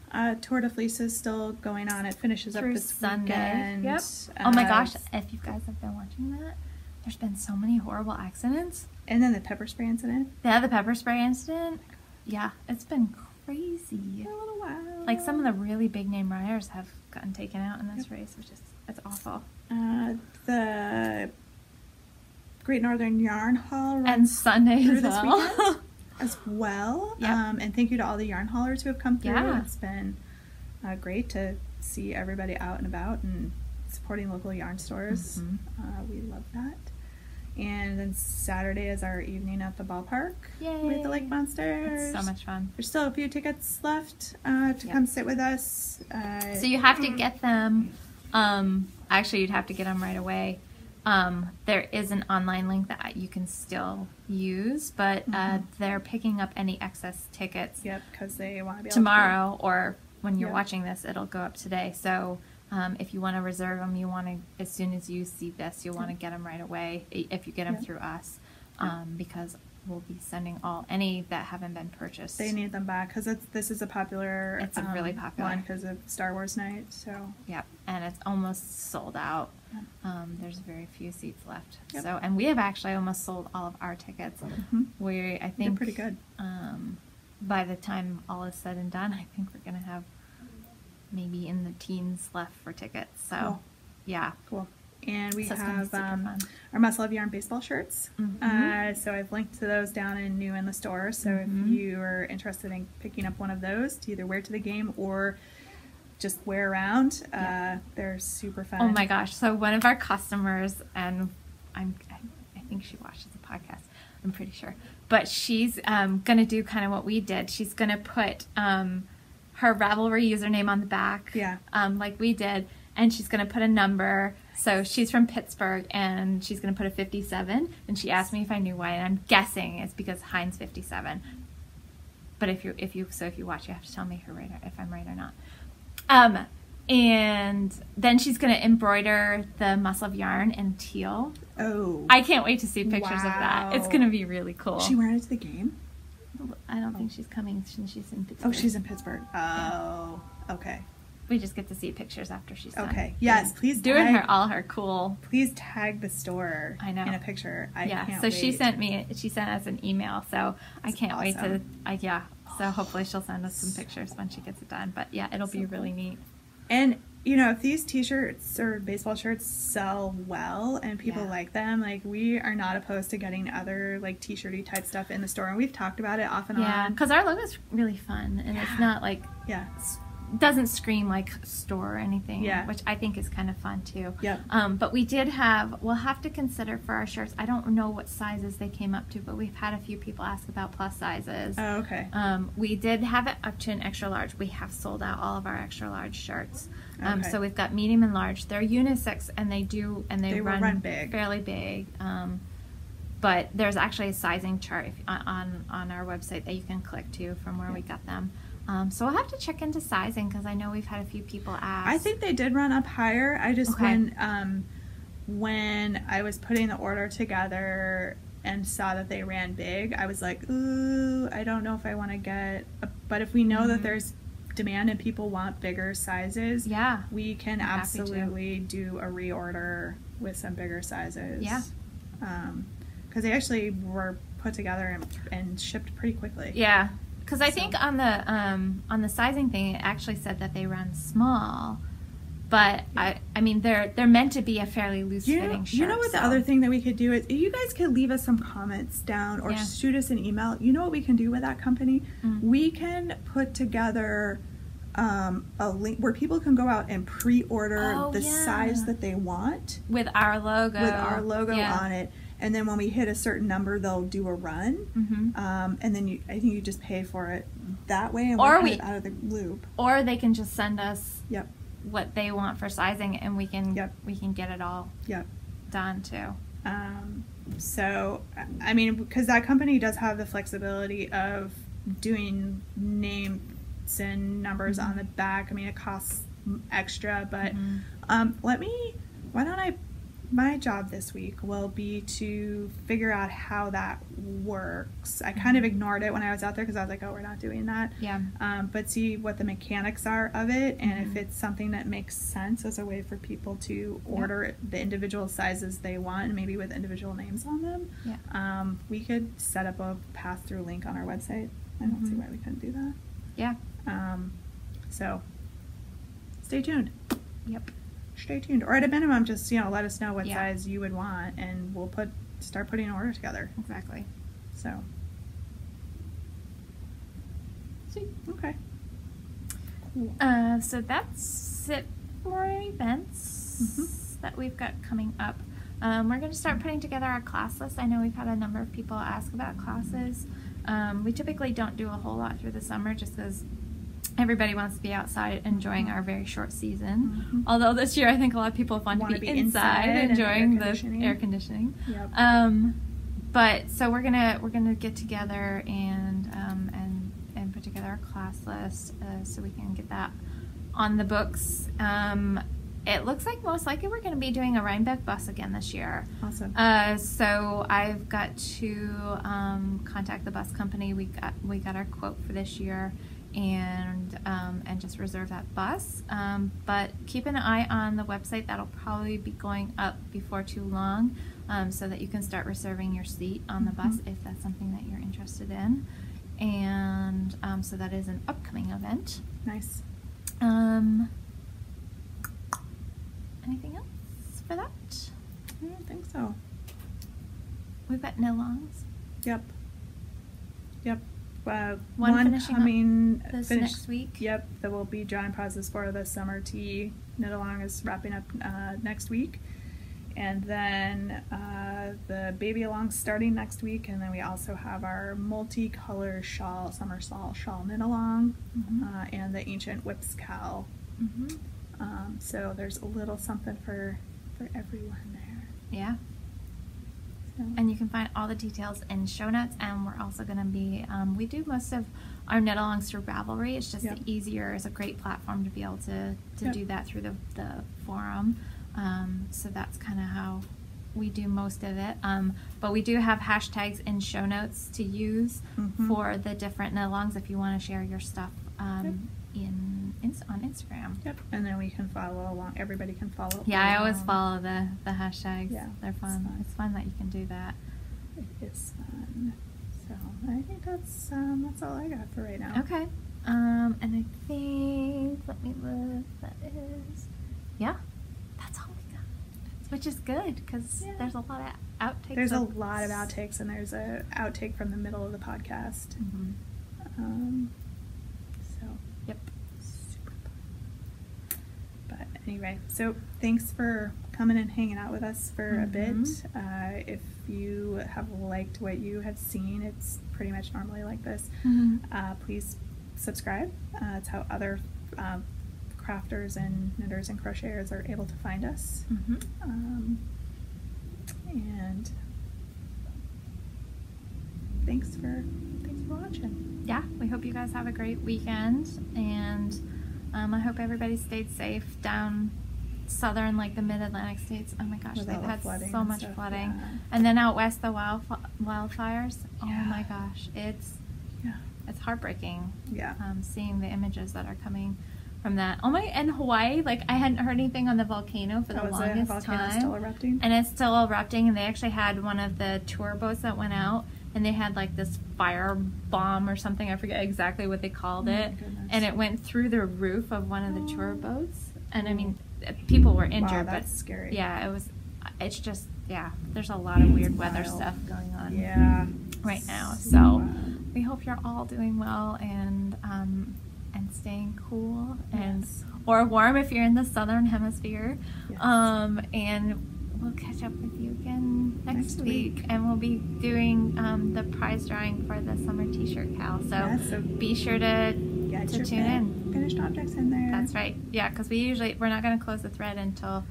Tour de Fleece is still going on. It finishes up this Sunday. Weekend. Yep. Oh my gosh, if you guys have been watching that, there's been so many horrible accidents. And then the pepper spray incident. Yeah, the pepper spray incident. Yeah, it's been crazy. For a little while. Like, some of the really big name riders have gotten taken out in this race, which is, it's awful. The Great Northern Yarn Haul runs and Sunday through as this well. weekend as well. Yep. And thank you to all the yarn haulers who have come through. Yeah. It's been great to see everybody out and about and supporting local yarn stores. We love that. And then Saturday is our evening at the ballpark. Yay. With the Lake Monsters. It's so much fun. There's still a few tickets left to come sit with us. So you have to get them Actually, you'd have to get them right away. There is an online link that you can still use, but they're picking up any excess tickets. Yep, because they want to be able tomorrow, or when you're watching this, it'll go up today. So if you want to reserve them, you want to, as soon as you see this, you'll want to get them right away if you get them through us, because we'll be sending any that haven't been purchased. They need them back because this is a popular. It's a really popular one because of Star Wars night. So yep, and it's almost sold out. There's very few seats left. Yep. So, and we have actually almost sold all of our tickets. I think they're pretty good. By the time all is said and done, I think we're gonna have maybe in the teens left for tickets. So, cool. Yeah, cool. And we have our Muscle of Yarn baseball shirts. So I've linked to those down in new in the store. So if you are interested in picking up one of those to either wear to the game or just wear around, they're super fun. Oh my gosh! So one of our customers, and I think she watches the podcast. I'm pretty sure, but she's gonna do kind of what we did. She's gonna put her Ravelry username on the back, like we did, and she's gonna put a number. So she's from Pittsburgh, and she's going to put a 57, and she asked me if I knew why, and I'm guessing it's because Heinz 57. But if you watch, you have to tell me if I'm right or not. And then she's going to embroider the Muscle of Yarn in teal. Oh. I can't wait to see pictures of that. It's going to be really cool. Is she wearing it to the game? I don't think she's coming since she's in Pittsburgh. Oh, she's in Pittsburgh. Oh, okay. We just get to see pictures after she's done. Okay. Yes, please doing all her cool. Please tag the store. I know. In a picture. I can't so wait. she sent us an email. So I can't wait to. So hopefully she'll send us some pictures when she gets it done. But yeah, it'll be really neat. And if these T-shirts or baseball shirts sell well and people like them, like we are not opposed to getting other like T-shirty type stuff in the store. And we've talked about it off and on. Yeah, because our logo's really fun and it's not like doesn't scream like store or anything, which I think is kind of fun too. But we'll have to consider for our shirts. I don't know what sizes they came up to, but we've had a few people ask about plus sizes. Oh, okay. We did have it up to an extra large. We have sold out all of our extra large shirts. So we've got medium and large. They're unisex, and they run big, fairly big. But there's actually a sizing chart on our website that you can click to from where we got them. So we'll have to check into sizing because I know we've had a few people ask. I think they did run up higher. I just when I was putting the order together and saw that they ran big, I was like, ooh, I don't know if I want to get. But if we know that there's demand and people want bigger sizes, we can absolutely do a reorder with some bigger sizes. Yeah. Because they actually were put together and shipped pretty quickly. Yeah. Because I think on the sizing thing, it actually said that they run small, but I mean they're meant to be a fairly loose fitting shirt. You know what the other thing that we could do is you guys could leave us some comments down or shoot us an email. You know what we can do with that company? We can put together a link where people can go out and pre-order the size that they want with our logo on it. And then when we hit a certain number, they'll do a run, and then I think you just pay for it that way, and we're kind of out of the loop. Or they can just send us what they want for sizing, and we can get it all done too. So I mean, because that company does have the flexibility of doing names and numbers on the back. I mean, it costs extra, but my job this week will be to figure out how that works. I kind of ignored it when I was out there because I was like, oh, we're not doing that. But see what the mechanics are of it, and if it's something that makes sense as a way for people to order the individual sizes they want, maybe with individual names on them. We could set up a pass-through link on our website. I don't see why we couldn't do that. So stay tuned. Stay tuned, or at a minimum, just let us know what size you would want, and we'll start putting an order together. Exactly. So, see, okay. So that's it for events that we've got coming up. We're going to start putting together our class list. I know we've had a number of people ask about classes. We typically don't do a whole lot through the summer just because everybody wants to be outside enjoying our very short season. Although this year I think a lot of people want to be inside enjoying the air conditioning. But so we're gonna get together and put together a class list so we can get that on the books. It looks like most likely we're going to be doing a Rhinebeck bus again this year. Awesome. So I've got to contact the bus company. We got our quote for this year, and just reserve that bus. But keep an eye on the website. That'll probably be going up before too long, so that you can start reserving your seat on the bus if that's something that you're interested in. And so that is an upcoming event. Nice. Anything else for that? I don't think so. We've got knit-alongs. Yep. One coming next week. Yep, that we'll be drawing prizes for. The summer tea knit-along is wrapping up next week. And then the baby along starting next week, and then we also have our multicolor shawl, summer shawl knit along, and the ancient whips cowl. So there's a little something for everyone there. Yeah. So. And you can find all the details in show notes, and we're also going to be, we do most of our knit-alongs through Ravelry. It's just easier. It's a great platform to be able to do that through the forum. So that's kind of how we do most of it. But we do have hashtags in show notes to use for the different knit-alongs if you want to share your stuff on Instagram. Yep. And then we can follow along. Everybody can follow. Yeah, I always follow the hashtags. Yeah, they're fun. It's fun that you can do that. It is fun. So I think that's all I got for right now. Okay. And I think, let me look. That is, that's all we got. Which is good because there's a lot of outtakes. There's a lot of outtakes, and there's a outtake from the middle of the podcast. Yep. Super fun. But anyway, so thanks for coming and hanging out with us for a bit. If you have liked what you have seen, it's pretty much normally like this. Please subscribe. It's how other crafters and knitters and crocheters are able to find us. And thanks for watching. Yeah, we hope you guys have a great weekend, and I hope everybody stayed safe down southern, like the mid-Atlantic states. Oh my gosh, they've had so much flooding. And then out west, the wildfires. Oh my gosh, it's heartbreaking. Seeing the images that are coming from that. Oh my, and Hawaii, like I hadn't heard anything on the volcano for the longest time. Still erupting? And it's still erupting, and they actually had one of the tour boats that went out, and they had like this fire bomb or something, I forget exactly what they called it, and it went through the roof of one of the tour boats, and I mean, people were injured. Wow, that's but scary. Yeah, it's just, there's a lot of weird weather stuff going on right now, so we hope you're all doing well and staying cool or warm if you're in the southern hemisphere. And we'll catch up with you again next week, and we'll be doing the prize drawing for the summer t-shirt cal. So be sure to tune in. Finished objects in there. That's right. Yeah, because we're not going to close the thread until.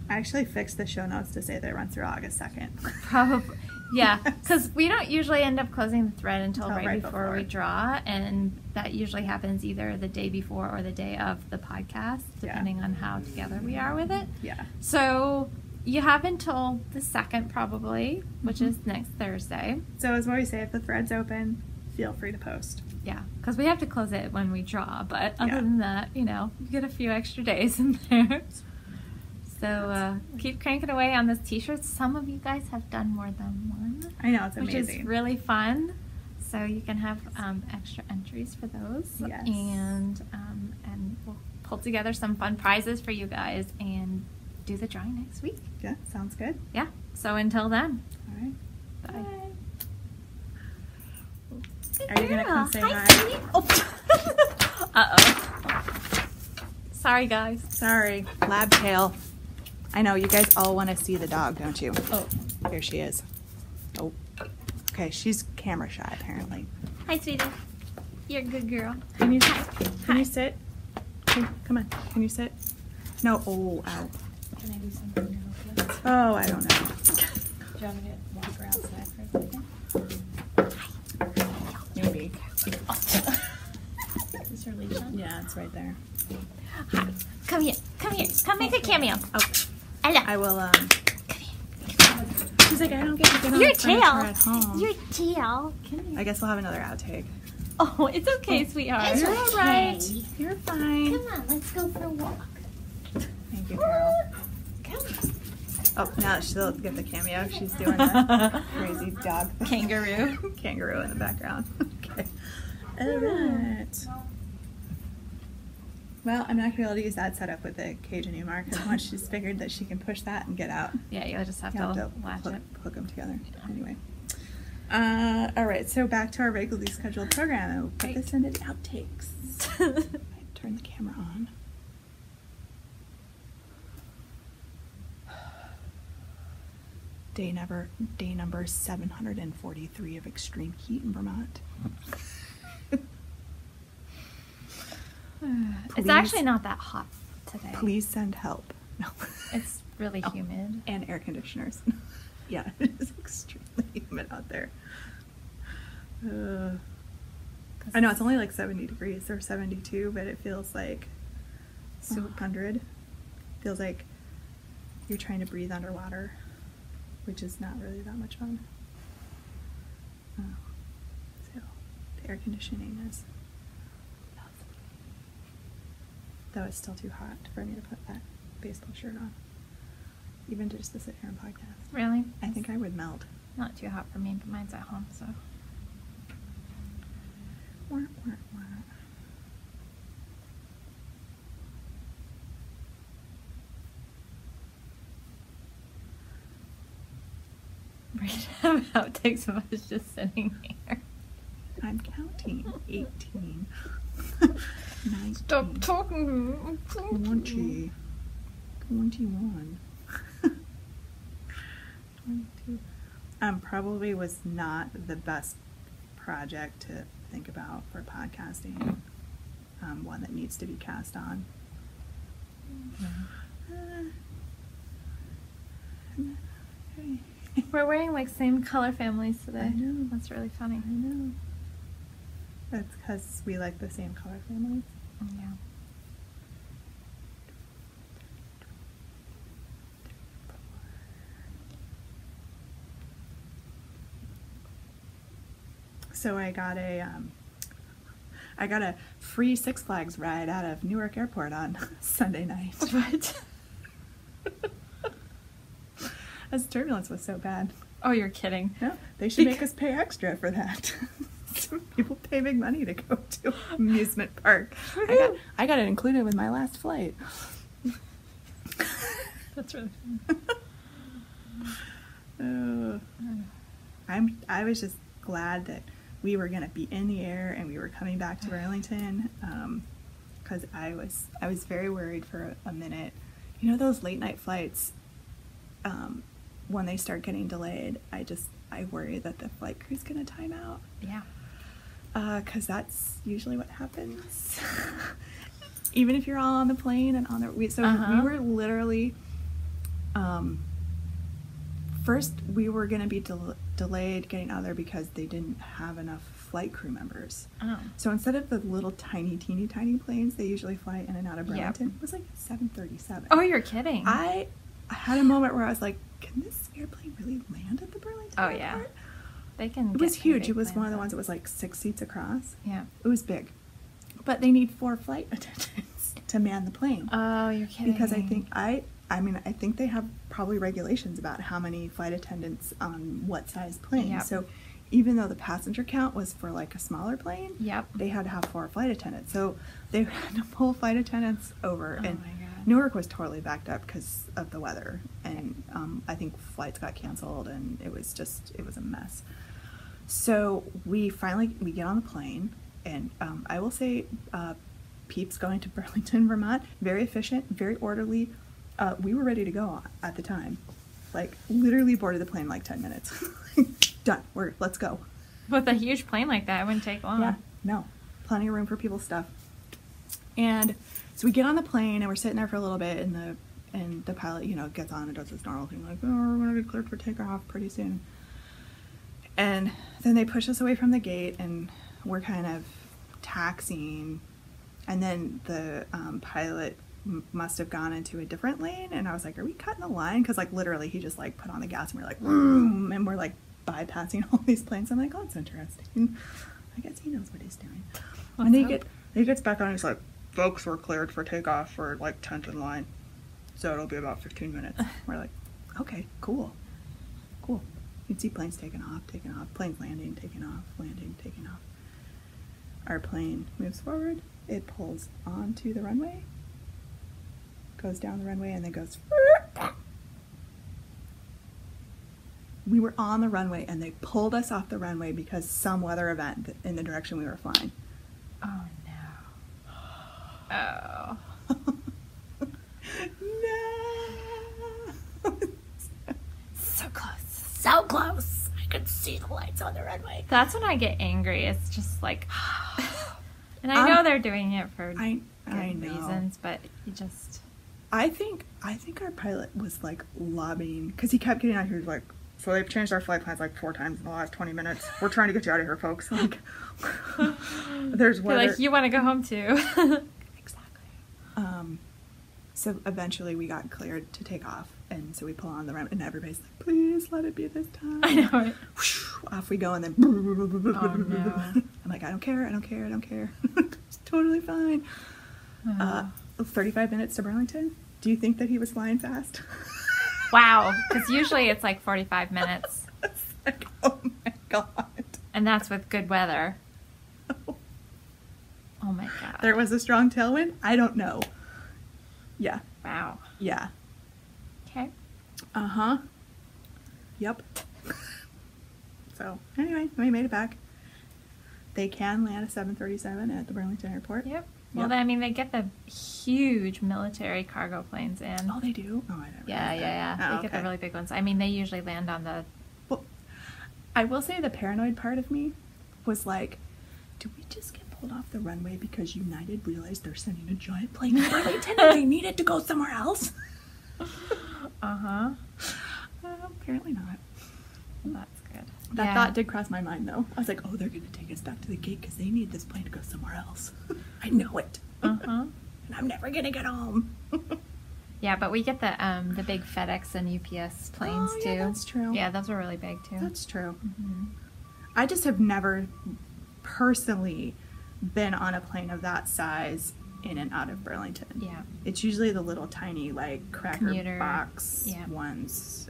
I actually fixed the show notes to say that it runs through August 2nd. Probably. Yeah, because we don't usually end up closing the thread until right before we draw, and that usually happens either the day before or the day of the podcast, depending on how together we are with it. Yeah. So you have until the 2nd probably, which is next Thursday. So as we say, if the thread's open, feel free to post. Yeah, because we have to close it when we draw, but other than that, you get a few extra days in there. So keep cranking away on this t-shirt. Some of you guys have done more than one. I know, it's amazing. Which is really fun. So you can have extra entries for those. Yes. And we'll pull together some fun prizes for you guys and do the drawing next week. Yeah, sounds good. Yeah. So until then. All right. Bye. Are you going to come say hi? Oh. Uh-oh. Sorry, guys. Sorry. Lab tail. I know, you guys all want to see the dog, don't you? Oh. Here she is. Oh. Okay, she's camera shy, apparently. Hi, sweetie. You're a good girl. Can you sit? Okay, come on. Can you sit? No. Oh, ow. Can I do something to help you? Oh, I don't know. Do you want me to walk her outside for a second? Maybe. Is her leash on? Yeah, it's right there. Hi. Come here. Come here. Come make a cameo. Oh. Hello. I will, Come here. She's like, I don't get to get on Your the furniture tail. at home. Your tail. I guess we'll have another outtake. Oh, it's okay, sweetheart. It's You're all okay. right. You're fine. Come on, let's go for a walk. Thank you, Carol. Come on. Oh, now she'll get the cameo. She's doing the crazy dog kangaroo in the background. Okay. All right. Well, I'm not going to be able to use that setup with the cage anymore because once she's figured that she can push that and get out, Yeah, you'll just have to latch it. Hook them together. Anyway. All right, so back to our regularly scheduled program. And we'll put this into the outtakes. Turn the camera on. Day number 743 of extreme heat in Vermont. It's actually not that hot today. Please send help. No. It's really humid. And air conditioners. Yeah, it is extremely humid out there. I know it's only like 70 degrees or 72, but it feels like 100. Feels like you're trying to breathe underwater, which is not really that much fun. So the air conditioning is lovely. Though it's still too hot for me to put that baseball shirt on. Even just to sit here and podcast. Really? I think I would melt. Not too hot for me, but mine's at home, so. Wah, wah, wah. We're gonna have outtakes of us just sitting here. I'm counting. 18. 19. Stop talking. 20. 21. 22. Probably was not the best project to think about for podcasting. One that needs to be cast on. We're wearing like same color families today. I know. That's really funny. I know. That's because we like the same color families. Yeah. So I got a free Six Flags ride out of Newark Airport on Sunday night. What? As turbulence was so bad. Oh, you're kidding. No, they should make us pay extra for that. Some people pay big money to go to an amusement park. I got it included with my last flight. That's really fun. I was just glad that we were going to be in the air and we were coming back to Burlington, because I was very worried for a minute. You know those late night flights, when they start getting delayed, I worry that the flight crew's going to time out. Yeah. Because that's usually what happens. Even if you're all on the plane and we were literally, first we were going to be delayed getting out of there because they didn't have enough flight crew members. Oh. So instead of the little teeny planes they usually fly in and out of Burlington, It was like 737. Oh, you're kidding. I had a moment where I was like, can this airplane really land at the Burlington airport? Yeah. They can. It was huge. It was one of the ones that was like 6 seats across. Yeah. It was big. But they need 4 flight attendants to man the plane. Oh, you're kidding. Because I think they have probably regulations about how many flight attendants on what size plane. Yep. So even though the passenger count was for like a smaller plane, Yep. they had to have 4 flight attendants. So they had to pull flight attendants over. Oh and my God. Newark was totally backed up because of the weather. And I think flights got canceled and it was a mess. So we get on the plane, and I will say, Peeps going to Burlington, Vermont, very efficient, very orderly. We were ready to go at the time. Like, literally boarded the plane in like 10 minutes. Done. Let's go. With a huge plane like that, it wouldn't take long. Yeah, no. plenty of room for people's stuff. And so we get on the plane and we're sitting there for a little bit, and the pilot, you know, gets on and does this normal thing like, oh, we're gonna be cleared for takeoff pretty soon. And then they push us away from the gate and we're kind of taxiing, and then the pilot must have gone into a different lane, and I was like, are we cutting the line? Because like literally he just like put on the gas and we're like, vroom, and we're like bypassing all these planes. I'm like, oh, it's interesting. I guess he knows what he's doing. And he gets back on and he's like, folks, we're cleared for takeoff for like 10th in line, so it'll be about 15 minutes. We're like, okay, cool. You'd see planes taking off, planes landing, taking off. Our plane moves forward, it pulls onto the runway, goes down the runway, and then goes. We were on the runway and they pulled us off the runway because some weather event in the direction we were flying. Oh no. Oh. No. So close. I could see the lights on the runway. That's when I get angry. It's just like, and I know they're doing it for good reasons, but you just. I think our pilot was like lobbying, because he kept getting out here. He was like, so they've changed our flight plans like 4 times in the last 20 minutes. We're trying to get you out of here, folks. Like, there's weather. Like, you want to go home too. Exactly. So eventually we got cleared to take off, and so we pull on the ramp, and everybody's like, please let it be this time. I know it. Off we go, and then oh, no. I'm like, I don't care. It's totally fine. 35 minutes to Burlington. Do you think that he was flying fast? Wow, because usually it's like 45 minutes. It's like, oh my god. And that's with good weather. Oh my god. There was a strong tailwind? I don't know. Yeah. Wow. Yeah. Okay. Uh-huh. Yep. So, anyway, we made it back. They can land a 737 at the Burlington airport. Yep. Well, then, I mean, they get the huge military cargo planes in. Oh, they do? Oh, I never. Yeah. Oh, they get the really big ones. I mean, they usually land on the... Well, I will say the paranoid part of me was like, do we just get pulled off the runway because United realized they're sending a giant plane to Burlington and they needed to go somewhere else? Uh-huh. Apparently not. Well, that's good. That thought did cross my mind, though. I was like, oh, they're going to take us back to the gate because they need this plane to go somewhere else. I know it. Uh-huh. And I'm never going to get home. Yeah, but we get the big FedEx and UPS planes, too. Yeah, that's true. Yeah, those are really big, too. That's true. Mm-hmm. I just have never personally been on a plane of that size in and out of Burlington. Yeah. It's usually the little tiny, like, cracker Commuter box ones,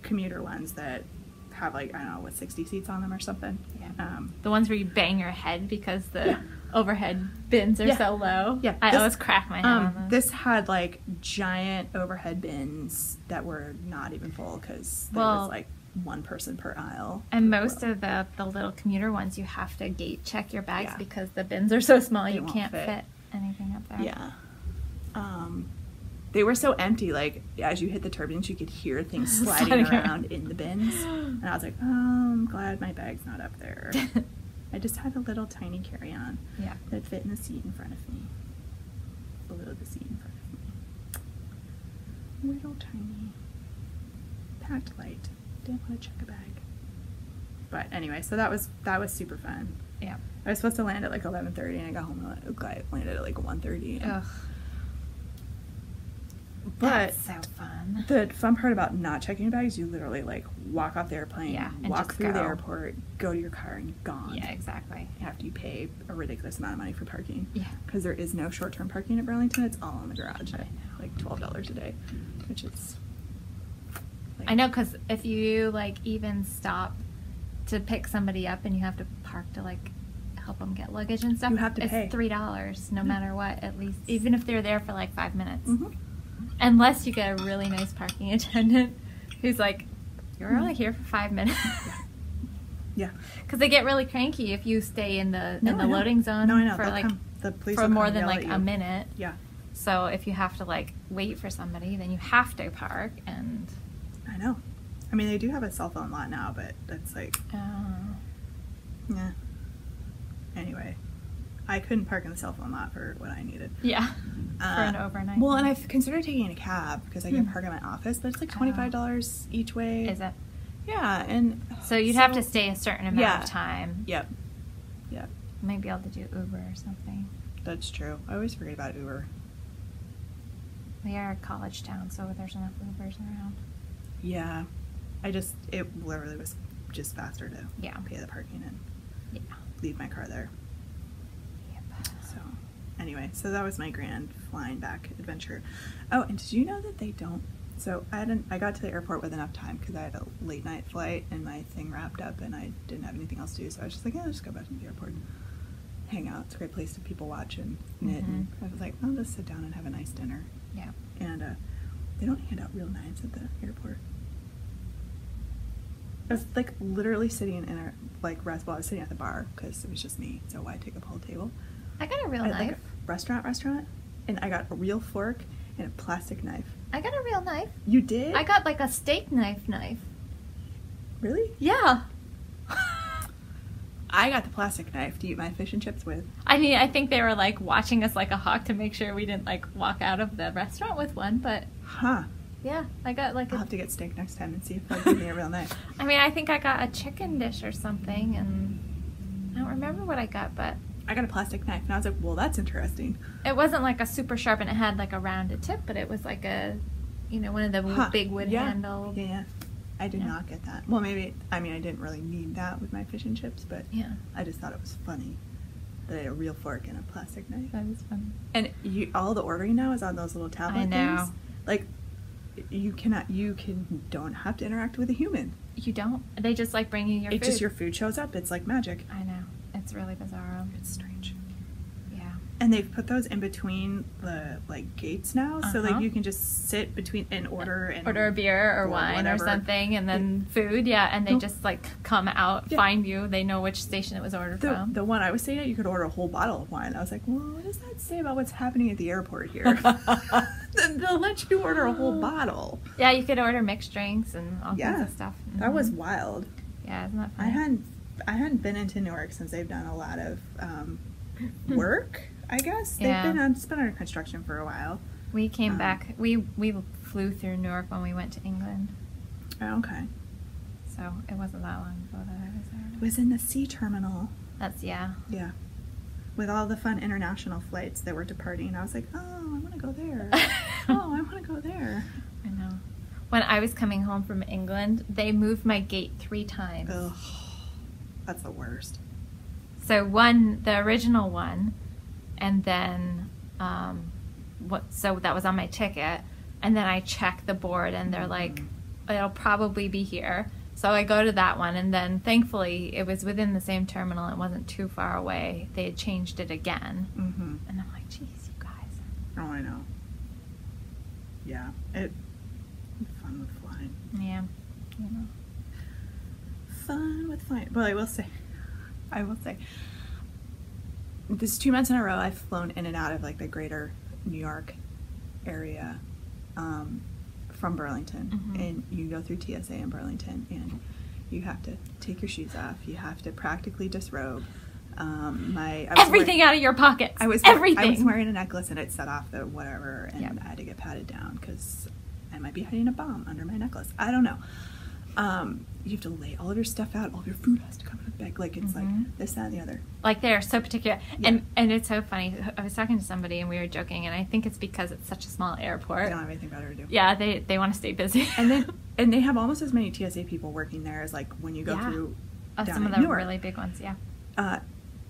commuter ones that have, like, I don't know, 60 seats on them or something. Yeah. The ones where you bang your head because the overhead bins are so low. Yeah. I always crack my head on those. This had, like, giant overhead bins that were not even full because there was, like, one person per aisle. And most of the little commuter ones, you have to gate check your bags because the bins are so small you can't fit anything up there. Yeah. They were so empty, like, as you hit the turbines, you could hear things sliding around in the bins. And I was like, oh, I'm glad my bag's not up there. I just had a little tiny carry-on that fit in the seat in front of me. Below the seat in front of me. Little tiny. Packed light. Didn't want to check a bag. But anyway, so that was super fun. Yeah. I was supposed to land at like 11:30 and I got home and I landed at like 1:30. Ugh. But that's so fun. The fun part about not checking your bags, you literally like walk off the airplane, walk through the airport, go to your car, and you're gone. Yeah, exactly. After you pay a ridiculous amount of money for parking. Yeah. Because there is no short-term parking at Burlington. It's all in the garage at like $12 a day, which is... I know, because if you like even stop to pick somebody up and you have to park to like help them get luggage and stuff, you have to pay. It's $3 no matter what, at least, even if they're there for like 5 minutes. Mm-hmm. Unless you get a really nice parking attendant who's like, you're only here for 5 minutes. Yeah. Because they get really cranky if you stay in the loading zone for like for more than like a minute. Yeah. So if you have to like wait for somebody, then you have to park. And I know. I mean, they do have a cell phone lot now, but that's like, yeah. Anyway, I couldn't park in the cell phone lot for what I needed. Yeah. For an overnight. Well, and I've considered taking a cab because I can park at my office, but it's like $25 each way. Is it? Yeah, and so you'd have to stay a certain amount of time. Yep. Might be able to do Uber or something. That's true. I always forget about Uber. We are a college town, so there's enough Ubers around. Yeah. It literally was just faster to pay the parking and leave my car there. Yep. So, anyway, that was my grand flying back adventure. Oh, and did you know that they don't? So, I got to the airport with enough time because I had a late night flight and my thing wrapped up and I didn't have anything else to do. So, I was just like, I'll just go back to the airport and hang out. It's a great place to people watch and knit. And I was like, I'll just sit down and have a nice dinner. Yeah. And they don't hand out real knives at the airport. I was like literally sitting in a I was sitting at the bar because it was just me. So why take up a whole table? I got a real knife. Like a restaurant, and I got a real fork and a plastic knife. I got a real knife. You did? I got like a steak knife. Really? Yeah. I got the plastic knife to eat my fish and chips with. I mean, I think they were like watching us like a hawk to make sure we didn't like walk out of the restaurant with one, but. Huh. Yeah, I got like I'll have to get steak next time and see if they'll give me a real knife. I mean, I think I got a chicken dish or something, and I don't remember what I got, but... I got a plastic knife, and I was like, well, that's interesting. It wasn't like a super sharp, and it had like a rounded tip, but it was like a, one of the big wood handle. Yeah. I did not get that. Well, maybe, I didn't really need that with my fish and chips, but I just thought it was funny that I had a real fork and a plastic knife. That was funny. And all the ordering now is on those little tablet things. Like, don't have to interact with a human. You don't. They just like bring you your food. It's just your food shows up. It's like magic. I know. It's really bizarre. It's strange. Yeah. And they've put those in between the gates now, so you can just sit between and order a beer or wine whatever. Or something, and then food. Yeah, and they just come out, find you. They know which station it was ordered from. The one I was staying at, you could order a whole bottle of wine. I was like, well, what does that say about what's happening at the airport here? They'll let you order a whole bottle. Yeah, you could order mixed drinks and all kinds of stuff. Mm-hmm. That was wild. Yeah, isn't that funny? I hadn't been into Newark since they've done a lot of work, I guess. It's been under construction for a while. We came back. We flew through Newark when we went to England. Oh, okay. So it wasn't that long ago that I was there. It was in the sea terminal. Yeah. With all the fun international flights that were departing. I was like, oh, I want to go there. I want to go there. I know. When I was coming home from England, they moved my gate 3 times. Ugh. That's the worst. So the original one, and then so that was on my ticket, and then I check the board and they're like, it'll probably be here. So I go to that one, and then thankfully it was within the same terminal. It wasn't too far away. They had changed it again. Mm-hmm. And I'm like, geez, you guys. Oh, I know. Yeah. Fun with flying. Yeah. Fun with flying. But I will say, this 2 months in a row I've flown in and out of the greater New York area from Burlington. Mm-hmm. And you go through TSA in Burlington and you have to take your shoes off. You have to practically disrobe. Everything out of your pockets. Everything. I was wearing a necklace and it set off the whatever, and I had to get patted down because I might be hiding a bomb under my necklace. I don't know. You have to lay all of your stuff out. All of your food has to come in a bag. It's like this, that, and the other. They're so particular. Yeah. And it's so funny. I was talking to somebody and we were joking, and I think it's because it's such a small airport. They don't have anything better to do. Yeah, they want to stay busy. And they have almost as many TSA people working there as when you go through down some of the Newark. really big ones, yeah.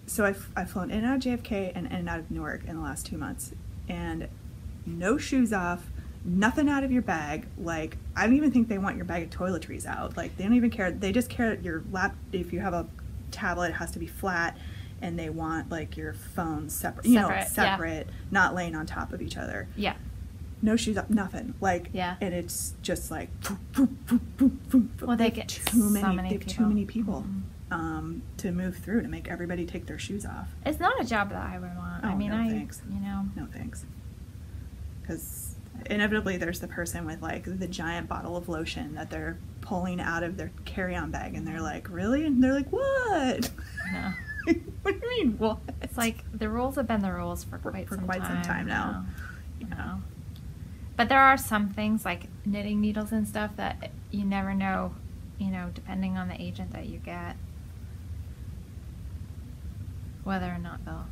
So I've flown in and out of JFK and in and out of Newark in the last 2 months, and no shoes off, nothing out of your bag. I don't even think they want your bag of toiletries out. They don't even care. They just care your lap. If you have a tablet, it has to be flat, and they want your phone separate. Separate, not laying on top of each other. Yeah. No shoes up, nothing. And it's just boom, boom, boom, boom. Well, they get too many people. To move through to make everybody take their shoes off. It's not a job that I would want. Oh, no thanks. No thanks. Because inevitably there's the person with the giant bottle of lotion that they're pulling out of their carry-on bag, and they're like, really? And they're like, what? No. What do you mean, what? It's like the rules have been the rules for quite some time now. You know. But there are some things like knitting needles and stuff that you never know, you know, depending on the agent that you get, whether or not they'll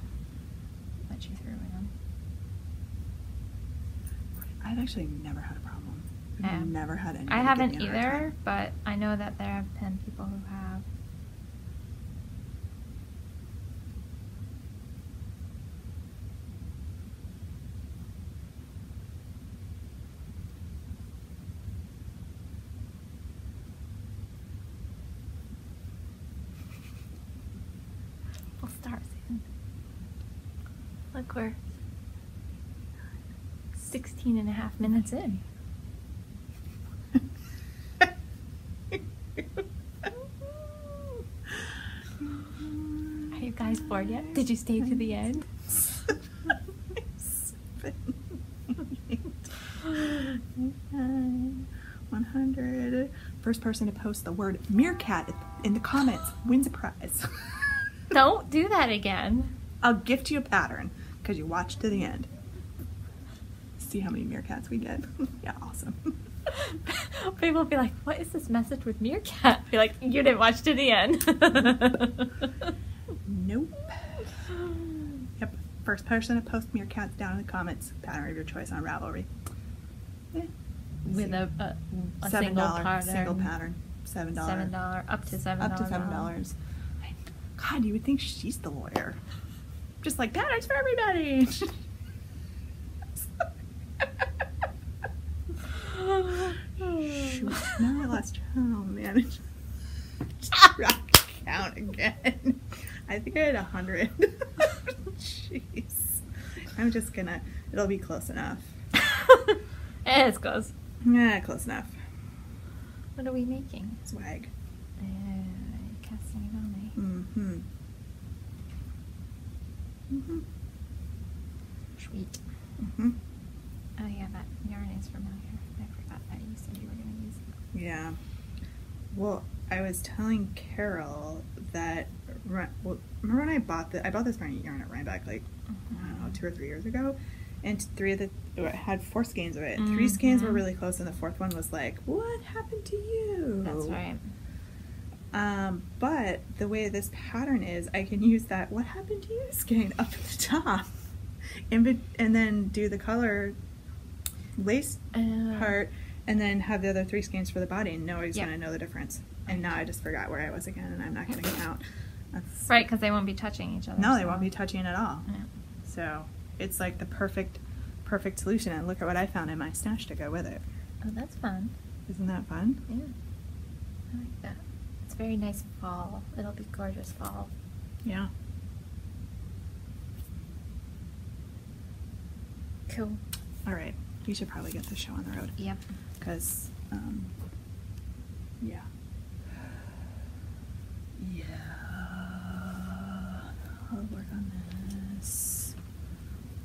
let you through with them. I've actually never had a problem. I've never had any. I haven't either, but I know that there have been people who have. We'll start soon. Look, we're 16 and a half minutes in. Are you guys bored yet? Did you stay to the end? 100. First person to post the word meerkat in the comments wins a prize. Don't do that again. I'll gift you a pattern because you watched to the end. See how many meerkats we get. Yeah, awesome. People will be like, what is this message with meerkat? Be like, you didn't watch to the end. Nope. Yep. First person to post meerkats down in the comments. Pattern of your choice on Ravelry. With a $7 single pattern. Single pattern. $7. $7. Up to $7. Up to $7. God, you would think she's the lawyer. Just like, patterns for everybody. Shoot. Now I lost. Oh man. Count again. I think I had 100. Jeez. I'm just gonna. It'll be close enough. It's close. Yeah, close enough. What are we making? Swag. Casting it on me. Mm-hmm. Mm-hmm. Sweet. Mm-hmm. Oh yeah, that yarn is familiar. I forgot that you said you were going to use it. Yeah. Well, I was telling Carol that, well, remember when I bought this yarn at Rhinebeck like, I don't know, 2 or 3 years ago? And it had 4 skeins of it. 3 skeins were really close, and the 4th one was like, what happened to you? That's right. But the way this pattern is, I can use that what happened to you skein up at the top, and then do the color lace part, and then have the other 3 skeins for the body, and nobody's going to know the difference. And now I just forgot where I was again, and I'm not going to count. Right, because they won't be touching each other. No, they won't be touching at all. Yeah. So it's like the perfect solution, and look at what I found in my stash to go with it. Oh, that's fun. Isn't that fun? Yeah. I like that. It's very nice fall. It'll be gorgeous fall. Yeah. Cool. All right. We should probably get this show on the road. Yep. Because, yeah. Yeah. I'll work on this.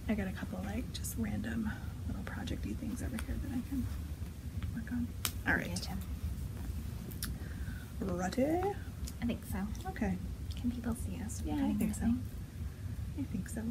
I got a couple, like, just random little project-y things over here that I can work on. All right. Gotcha. Ready? I think so. Okay. Can people see us? Yeah, I think so. I think so.